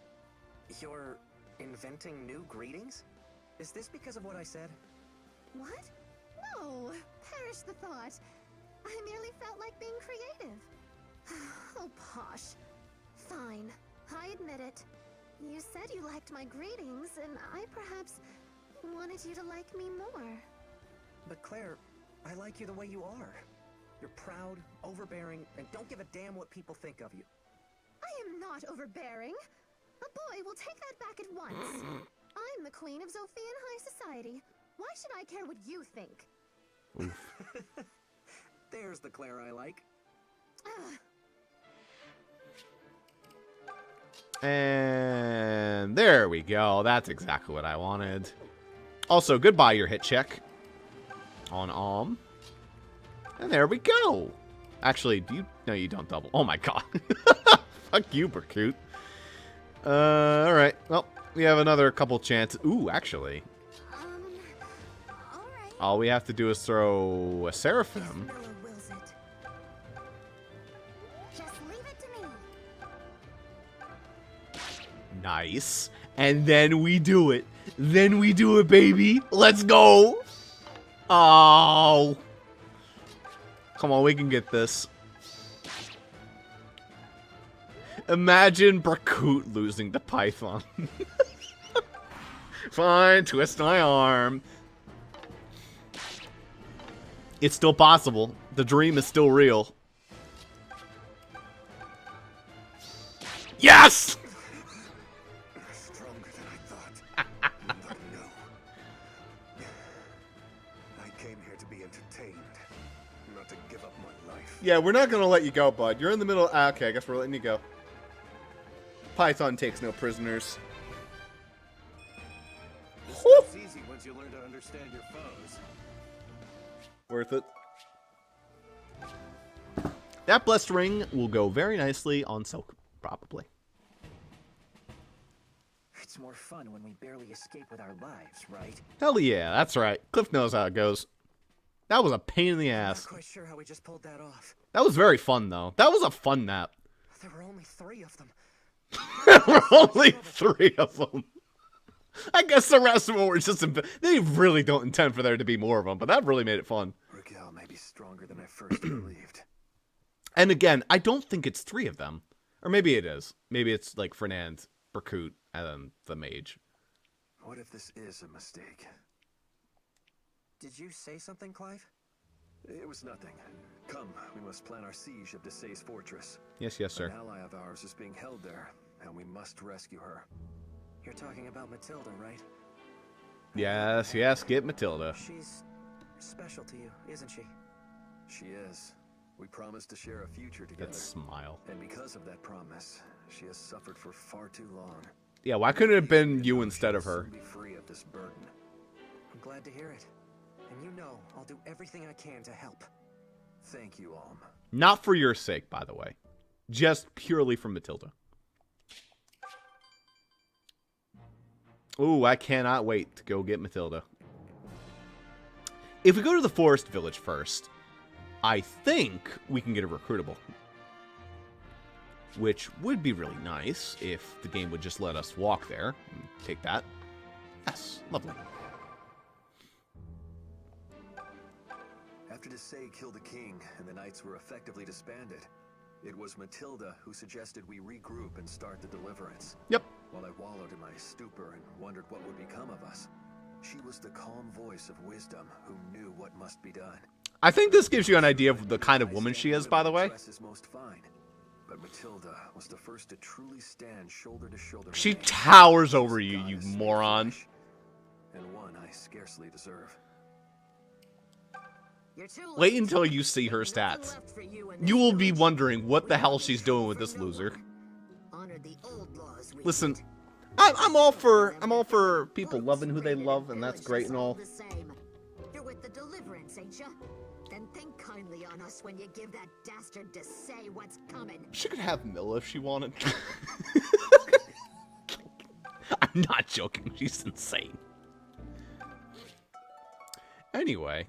You're Inventing new greetings? Is this because of what I said?
What? No, perish the thought. I merely felt like being creative. Oh, Posh. Fine, I admit it. You said you liked my greetings, and I perhaps wanted you to like me more.
But Claire, I like you the way you are. You're proud, overbearing, and don't give a damn what people think of you.
I am not overbearing. A boy will take that back at once. I'm the queen of Zophian high society. Why should I care what you think?
There's the Claire I like.
And there we go. That's exactly what I wanted. Also, goodbye your hit check on Alm. And there we go. Actually, do you? No, you don't double. Oh my god. Fuck you, Berkunt. Alright. Well, we have another couple chances. Ooh, actually.
Alright.
All we have to do is throw a Seraphim.
Miller wills it. Just leave it to me.
Nice. And then we do it. Then we do it, baby. Let's go. Oh. Come on, we can get this. Imagine Berkunt losing to Python. Fine, twist my arm. It's still possible. The dream is still real. Yes!
Stronger than I thought. But no. I came here to be entertained, not to give up my life.
Yeah, we're not gonna let you go, bud. You're in the middle. Okay, I guess we're letting you go. Python takes no prisoners.
This stuff's easy once you learn to understand your foes.
Worth it. That blessed ring will go very nicely on Silk, probably.
It's more fun when we barely escape with our lives, right?
Hell yeah, that's right. Cliff knows how it goes. That was a pain in the
I'm
ass.
not quite sure how we just pulled that off.
That was very fun, though. That was a fun map.
There were only 3 of them.
There were only 3 of them. I guess the rest of them were just... They really don't intend for there to be more of them, but that really made it fun.
Raquel may be stronger than I first believed.
And again, I don't think it's 3 of them. Or maybe it is. Maybe it's like Fernand, Berkunt, and then the mage.
What if this is a mistake?
Did you say something, Clive?
It was nothing. Come, we must plan our siege of Desai's fortress.
Yes, sir.
An ally of ours is being held there, and we must rescue her.
You're talking about Matilda, right?
Yes, get Matilda.
She's special to you, isn't she?
She is. We promised to share a future together.
That smile.
And because of that promise, she has suffered for far too long.
Yeah, why couldn't it have been you instead of her?
She'll be free of this burden.
I'm glad to hear it. And you know, I'll do everything I can to help.
Thank you, Alm.
Not for your sake, by the way. Just purely for Matilda. Ooh, I cannot wait to go get Matilda. If we go to the forest village first, I think we can get a recruitable. Which would be really nice if the game would just let us walk there. Take that. Yes, lovely.
After Desai killed the king and the knights were effectively disbanded, it was Matilda who suggested we regroup and start the deliverance.
Yep.
While I wallowed in my stupor and wondered what would become of us, she was the calm voice of wisdom who knew what must be done.
I think this gives you an idea of the kind of woman she is, by the way.
Dress is most fine, but Matilda was the first to truly stand shoulder to shoulder.
She
with me.
towers over
She
you,
was a
you
goddess in
moron.
flesh, and one I scarcely deserve.
Wait until you see her stats. You will be wondering what the hell she's doing with this loser. Listen, I'm all for people loving who they love, and that's great and all.
You're with the deliverance, ain't ya? Then think kindly on us when you give that dastard to say what's coming.
She could have Milla if she wanted. I'm not joking. She's insane. Anyway.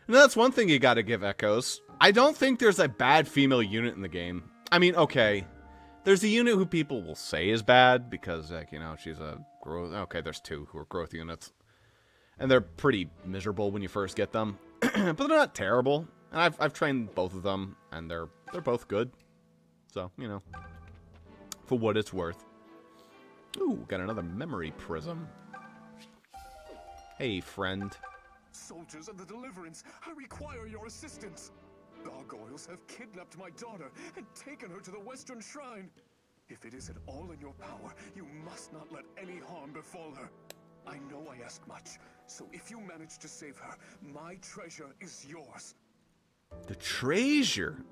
And that's one thing you gotta give Echoes. I don't think there's a bad female unit in the game. I mean, okay. There's a unit who people will say is bad because, like, you know, she's a growth. Okay, there's 2 who are growth units. And they're pretty miserable when you first get them. But they're not terrible. And I've trained both of them, and they're both good. So, you know, for what it's worth. Ooh, got another memory prism. Hey, friend.
Soldiers of the Deliverance, I require your assistance. Gargoyles have kidnapped my daughter and taken her to the Western Shrine. If it is at all in your power, you must not let any harm befall her. I know I ask much, so if you manage to save her, my treasure is yours.
The treasure?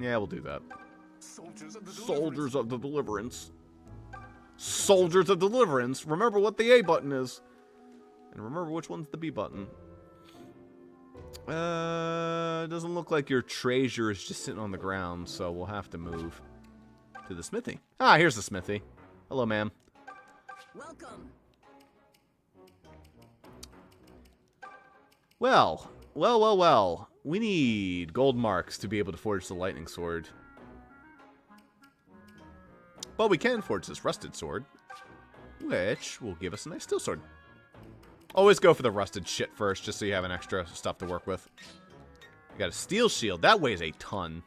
Yeah, we'll do that.
Soldiers of the
Soldiers of the Deliverance. Soldiers of Deliverance. Remember what the A button is. And remember which one's the B button. Doesn't look like your treasure is just sitting on the ground, so we'll have to move to the smithy. Ah, here's the smithy. Hello, ma'am.
Welcome.
Well. We need gold marks to be able to forge the lightning sword. But we can forge this rusted sword, which will give us a nice steel sword. Always go for the rusted shit first, just so you have an extra stuff to work with. We got a steel shield. That weighs a ton.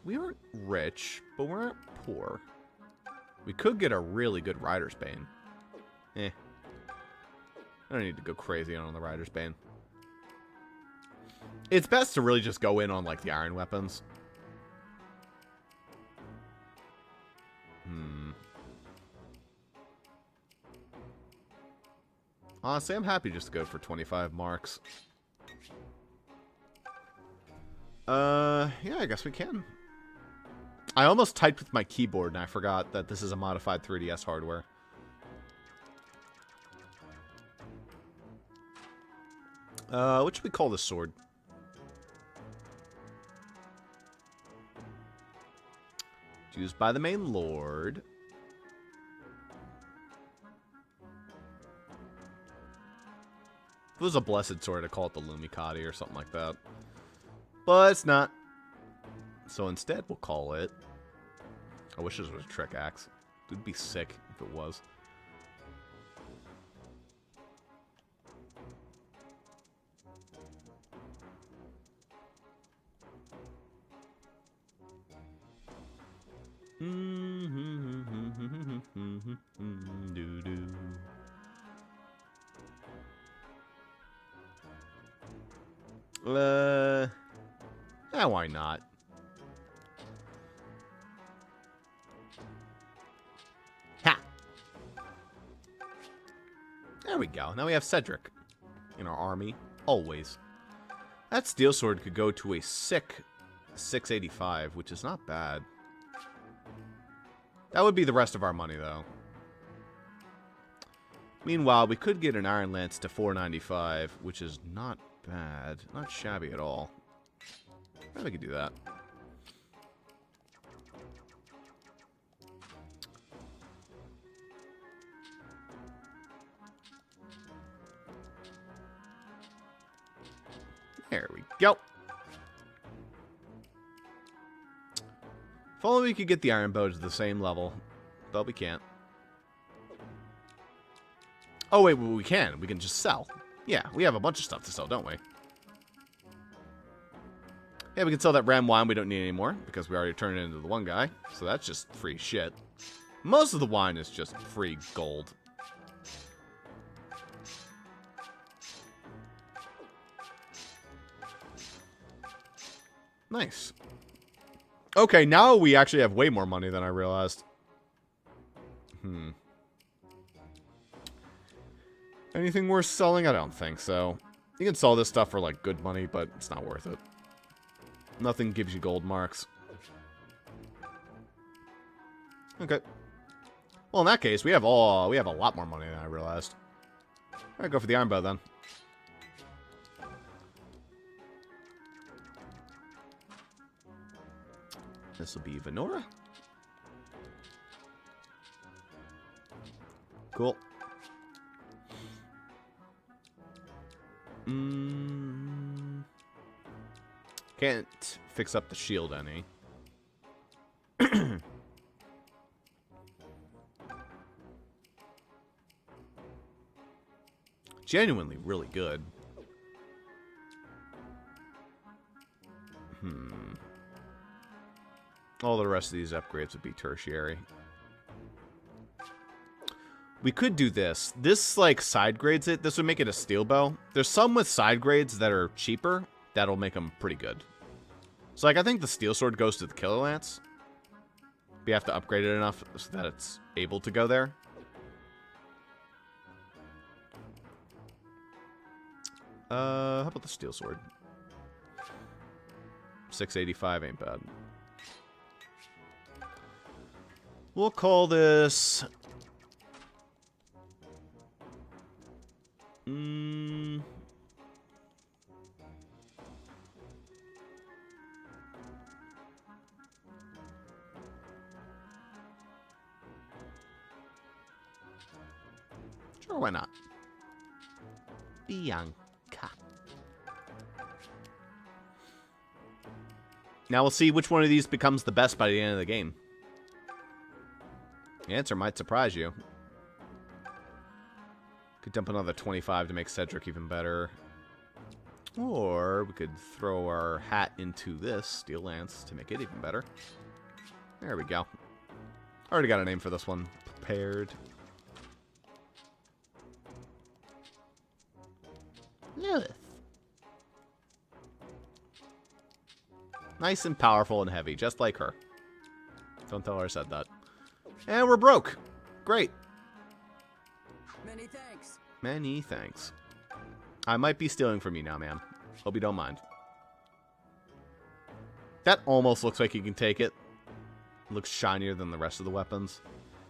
We aren't rich, but we're not poor. We could get a really good Rider's Bane. I don't need to go crazy on the Rider's Bane. It's best to really just go in on, like, the iron weapons. Honestly, I'm happy just to go for 25 marks. Yeah, I guess we can. I almost typed with my keyboard, and I forgot that this is a modified 3DS hardware. What should we call this sword? It's used by the main lord. If it was a blessed sword, I'd call it the Lumicati or something like that. But it's not. So instead, we'll call it... I wish this was a trick axe. It would be sick if it was. Doo-doo. Yeah, why not? Ha! There we go. Now we have Cedric in our army. Always. That steel sword could go to a sick 685, which is not bad. That would be the rest of our money, though. Meanwhile, we could get an Iron Lance to 495, which is not bad. Not shabby at all. Yeah, we could do that. There we go. If only we could get the iron bow to the same level. But we can't. Oh, wait, well, we can. We can just sell. Yeah, we have a bunch of stuff to sell, don't we? Yeah, we can sell that ram wine we don't need anymore, because we already turned it into the one guy. So that's just free shit. Most of the wine is just free gold. Nice. Okay, now we actually have way more money than I realized. Anything worth selling? I don't think so. You can sell this stuff for, like, good money, but it's not worth it. Nothing gives you gold marks. Okay. Well, in that case, we have a lot more money than I realized. Alright, go for the iron bow then. This will be Venora. Cool. Can't fix up the shield any. Genuinely really good. All the rest of these upgrades would be tertiary. We could do this. This, like, side grades it. This would make it a steel bow. There's some with side grades that are cheaper. That'll make them pretty good. So, like, I think the steel sword goes to the killer lance. We have to upgrade it enough so that it's able to go there. How about the steel sword? 685 ain't bad. We'll call this... Sure, why not? Bianca. Now we'll see which one of these becomes the best by the end of the game. The answer might surprise you. Could dump another 25 to make Cedric even better. Or we could throw our hat into this Steel Lance to make it even better. There we go. Already got a name for this one prepared. Lilith. Nice and powerful and heavy, just like her. Don't tell her I said that. And we're broke. Great.
Many thanks.
Many thanks. I might be stealing from you now, ma'am. Hope you don't mind. That almost looks like you can take it. Looks shinier than the rest of the weapons.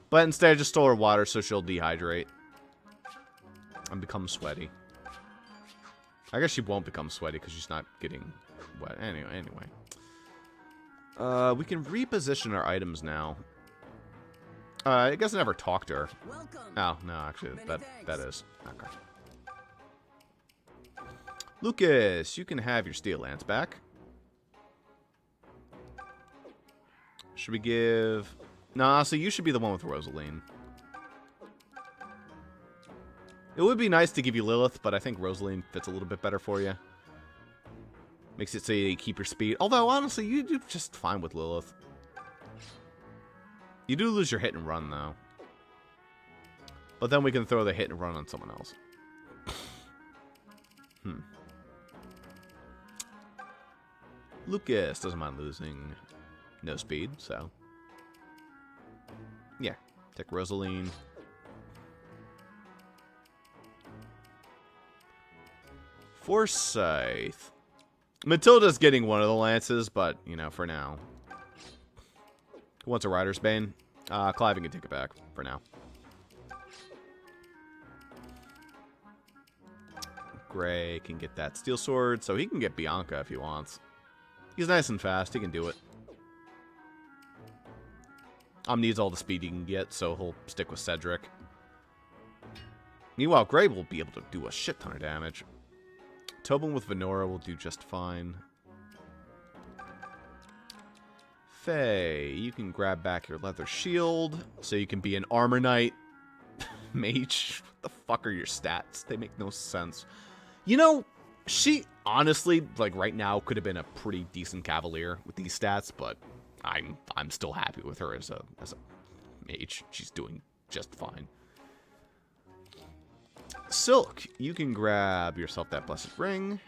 But instead I just stole her water so she'll dehydrate. And become sweaty. I guess she won't become sweaty because she's not getting wet. Anyway. We can reposition our items now. I guess I never talked to her.
Welcome.
Oh, no, actually,
Many
that
thanks.
is. Okay. Lucas, you can have your Steel Lance back. Should we give... Nah, so you should be the one with Rosaline. It would be nice to give you Lilith, but I think Rosaline fits a little bit better for you. Makes it so you keep your speed. Although, honestly, you do just fine with Lilith. You do lose your hit and run, though. But then we can throw the hit and run on someone else. Lucas doesn't mind losing no speed, so... Yeah, take Rosaline. Forsyth. Matilda's getting one of the lances, but, you know, for now. Who wants a Rider's Bane? Clive can take it back for now. Gray can get that steel sword, so he can get Bianca if he wants. He's nice and fast, he can do it. Needs all the speed he can get, so he'll stick with Cedric. Meanwhile, Gray will be able to do a shit ton of damage. Tobin with Venora will do just fine. Faye, you can grab back your leather shield, so you can be an armor knight. Mage, what the fuck are your stats? They make no sense. You know, she honestly, like right now, could have been a pretty decent cavalier with these stats, but I'm still happy with her as a mage. She's doing just fine. Silk, you can grab yourself that blessed ring.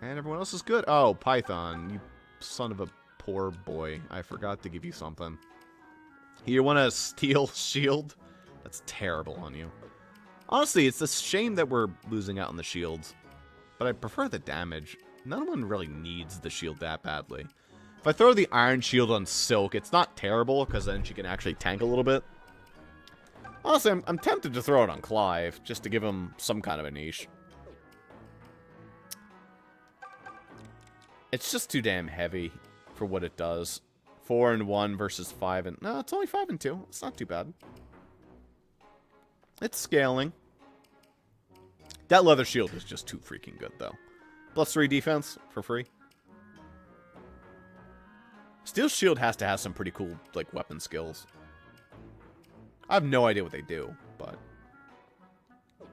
And everyone else is good. Oh, Python, you son of a poor boy. I forgot to give you something. You want a steel shield? That's terrible on you. Honestly, it's a shame that we're losing out on the shields. But I prefer the damage. No one really needs the shield that badly. If I throw the iron shield on Silk, it's not terrible, because then she can actually tank a little bit. Honestly, I'm tempted to throw it on Clive, just to give him some kind of a niche. It's just too damn heavy for what it does. 4 and 1 versus 5 and... No, it's only 5 and 2. It's not too bad. It's scaling. That leather shield is just too freaking good, though. +3 defense for free. Steel Shield has to have some pretty cool, like, weapon skills. I have no idea what they do, but... I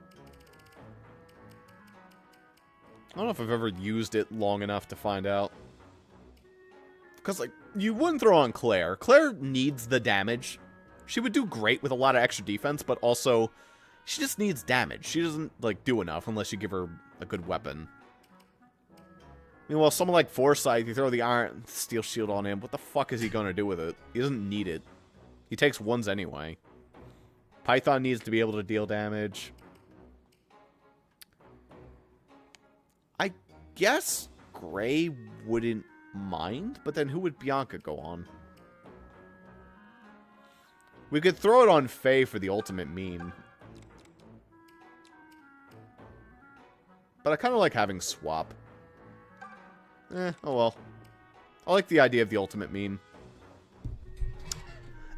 don't know if I've ever used it long enough to find out. Because, like, you wouldn't throw on Claire. Claire needs the damage. She would do great with a lot of extra defense, but also, she just needs damage. She doesn't, like, do enough unless you give her a good weapon. Meanwhile, someone like Forsyth, you throw the Iron Steel Shield on him, what the fuck is he going to do with it? He doesn't need it. He takes ones anyway. Python needs to be able to deal damage. I guess Gray wouldn't mind, but then who would Bianca go on? We could throw it on Faye for the ultimate mean. But I kind of like having Swap. Oh well. I like the idea of the ultimate mean.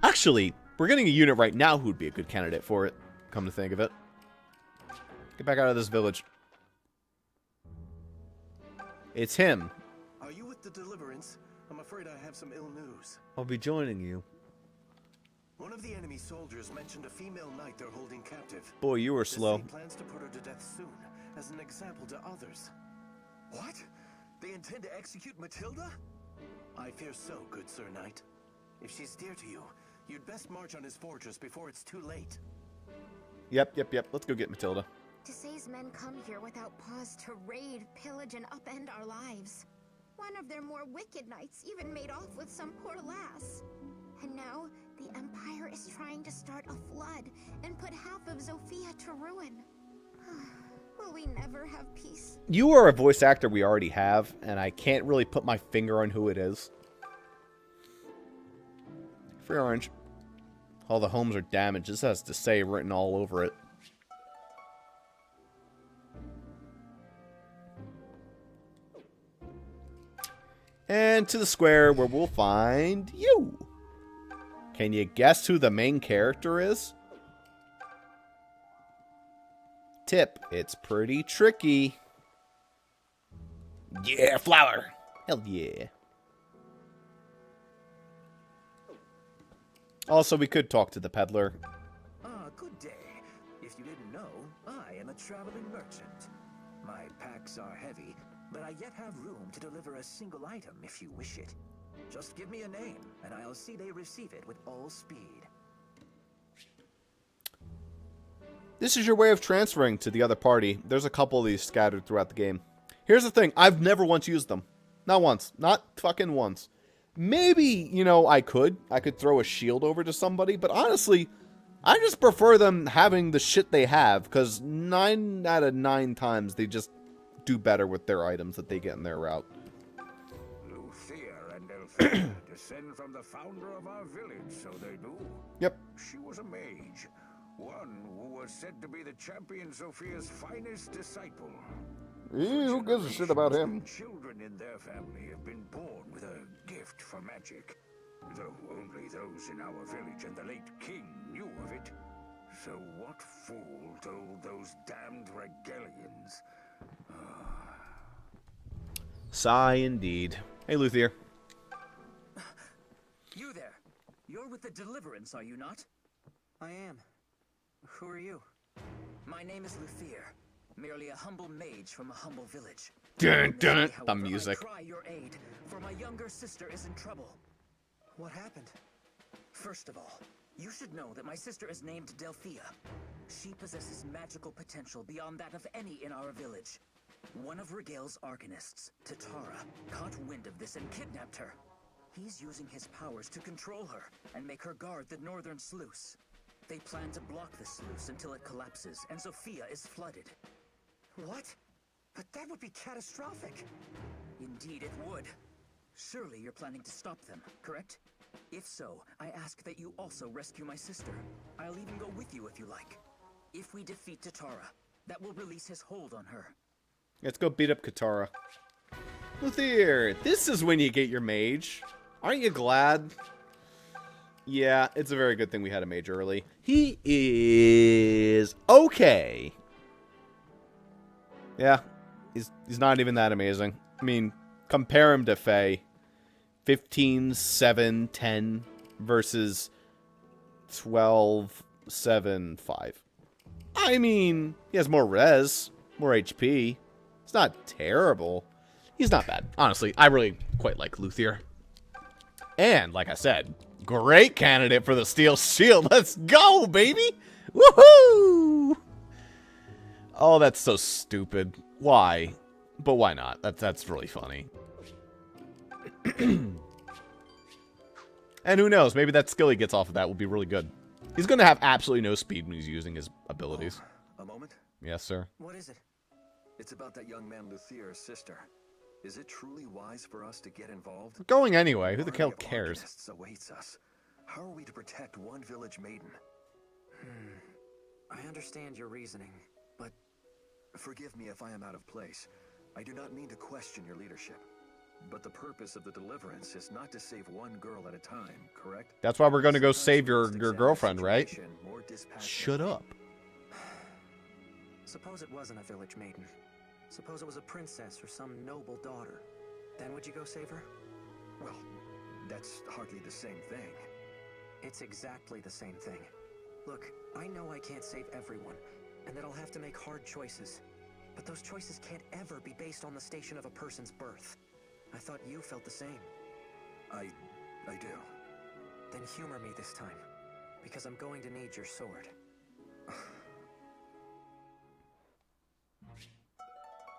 Actually, we're getting a unit right now who would be a good candidate for it, come to think of it. Get back out of this village. It's him.
Are you with the Deliverance? I'm afraid I have some ill news.
I'll be joining you.
One of the enemy soldiers mentioned a female knight they're holding captive.
Boy, you were
They
slow.
say plans to put her to death soon, as an example to others. What? They intend to execute Matilda? I fear so, good Sir Knight. If she's dear to you, you'd best march on his fortress before it's too late.
Yep. Let's go get Matilda.
Desai's men come here without pause to raid, pillage, and upend our lives. One of their more wicked knights even made off with some poor lass. And now, the Empire is trying to start a flood and put half of Zofia to ruin. Will we never have peace?
You are a voice actor we already have, and I can't really put my finger on who it is. Free orange. All the homes are damaged. This has Desai written all over it. And to the square where we'll find you. Can you guess who the main character is? Tip, it's pretty tricky. Yeah, flower. Hell yeah. Also, we could talk to the peddler.
Good day. If you didn't know, I am a traveling merchant. My packs are heavy, but I yet have room to deliver a single item if you wish it. Just give me a name, and I'll see they receive it with all speed.
This is your way of transferring to the other party. There's a couple of these scattered throughout the game. Here's the thing. I've never once used them. Not once. Not fucking once. Maybe, you know, I could throw a shield over to somebody, but honestly, I just prefer them having the shit they have, because 9 out of 9 times they just do better with their items that they get in their route.
Lucia and Elfrida descend from the founder of our village, so they do.
Yep.
She was a mage, one who was said to be the champion Sophia's finest disciple.
Who gives a shit about him?
Children in their family have been born with a gift for magic, though only those in our village and the late king knew of it. So what fool told those damned Regalians?
Sigh indeed. Hey, Luthier.
You there. You're with the Deliverance, are you not? I am. Who are you? My name is Luthier. Merely a humble mage from a humble village.
Dun, dun,
However,
the music.
I cry your aid, for my younger sister is in trouble. What happened? First of all, you should know that my sister is named Delphia. She possesses magical potential beyond that of any in our village. One of Regal's arcanists, Tatara, caught wind of this and kidnapped her. He's using his powers to control her and make her guard the northern sluice. They plan to block the sluice until it collapses and Sophia is flooded. What? But that would be catastrophic. Indeed it would. Surely you're planning to stop them, correct? If so, I ask that you also rescue my sister. I'll even go with you if you like. If we defeat Tatara, that will release his hold on her.
Let's go beat up Katara. Luthier, this is when you get your mage. Aren't you glad? Yeah, it's a very good thing we had a mage early. He is okay. Yeah, he's not even that amazing. I mean, compare him to Faye. 15, 7, 10 versus 12, 7, 5. I mean, he has more res, more HP. It's not terrible. He's not bad. Honestly, I really quite like Luthier. And, like I said, great candidate for the Steel Shield. Let's go, baby! Woohoo! Oh, that's so stupid. Why? But why not? That's really funny. And who knows? Maybe that skill he gets off of that will be really good. He's going to have absolutely no speed when he's using his abilities.
A moment?
Yes, sir.
What is it?
It's about that young man Luthier's sister. Is it truly wise for us to get involved?
We're going anyway. Who the hell
Army of
cares?
Arcanists awaits us. How are we to protect one village maiden?
I understand your reasoning, but
Forgive me if I am out of place. I do not mean to question your leadership. But the purpose of the deliverance is not to save one girl at a time, correct?
That's why we're going to go
Sometimes
save
we
your
must examine
girlfriend,
the
right?
situation more dispassionately.
Shut up.
suppose it wasn't a village maiden. Suppose it was a princess or some noble daughter. Then would you go save her?
Well, that's hardly the same thing.
It's exactly the same thing. Look, I know I can't save everyone, and that I'll have to make hard choices. But those choices can't ever be based on the station of a person's birth. I thought you felt the same.
I do.
Then humor me this time, because I'm going to need your sword.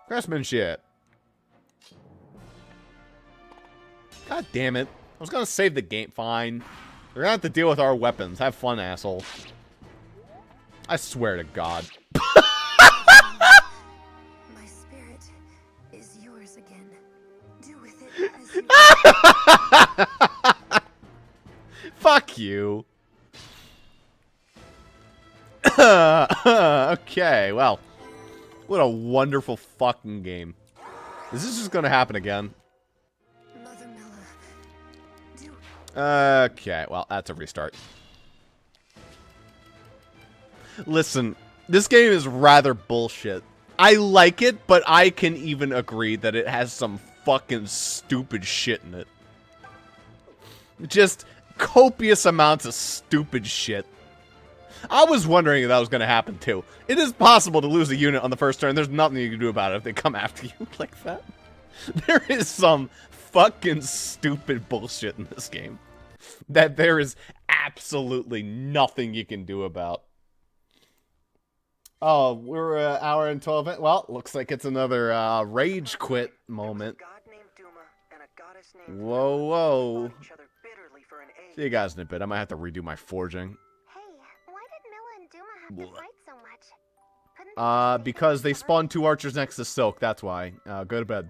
Craftsmanship. God damn it. I was gonna save the game. Fine. We're gonna have to deal with our weapons. Have fun, asshole. I swear to God.
My spirit is yours again. Do with it as you
Fuck you. Okay, well. What a wonderful fucking game. Is this just gonna happen again?
Mother Mella. Do
Okay, well, that's a restart. Listen, this game is rather bullshit. I like it, but I can even agree that it has some fucking stupid shit in it. Just copious amounts of stupid shit. I was wondering if that was going to happen too. It is possible to lose a unit on the first turn. There's nothing you can do about it if they come after you like that. There is some fucking stupid bullshit in this game that there is absolutely nothing you can do about. Oh, we're an hour and 12 minutes. Well, looks like it's another rage quit moment. Whoa, whoa. See you guys in a bit. I might have to redo my forging.
Hey, why did Milla and Duma have to fight so much? Couldn't they just
Because they
together?
spawned 2 archers next to Silk, that's why. Go to bed.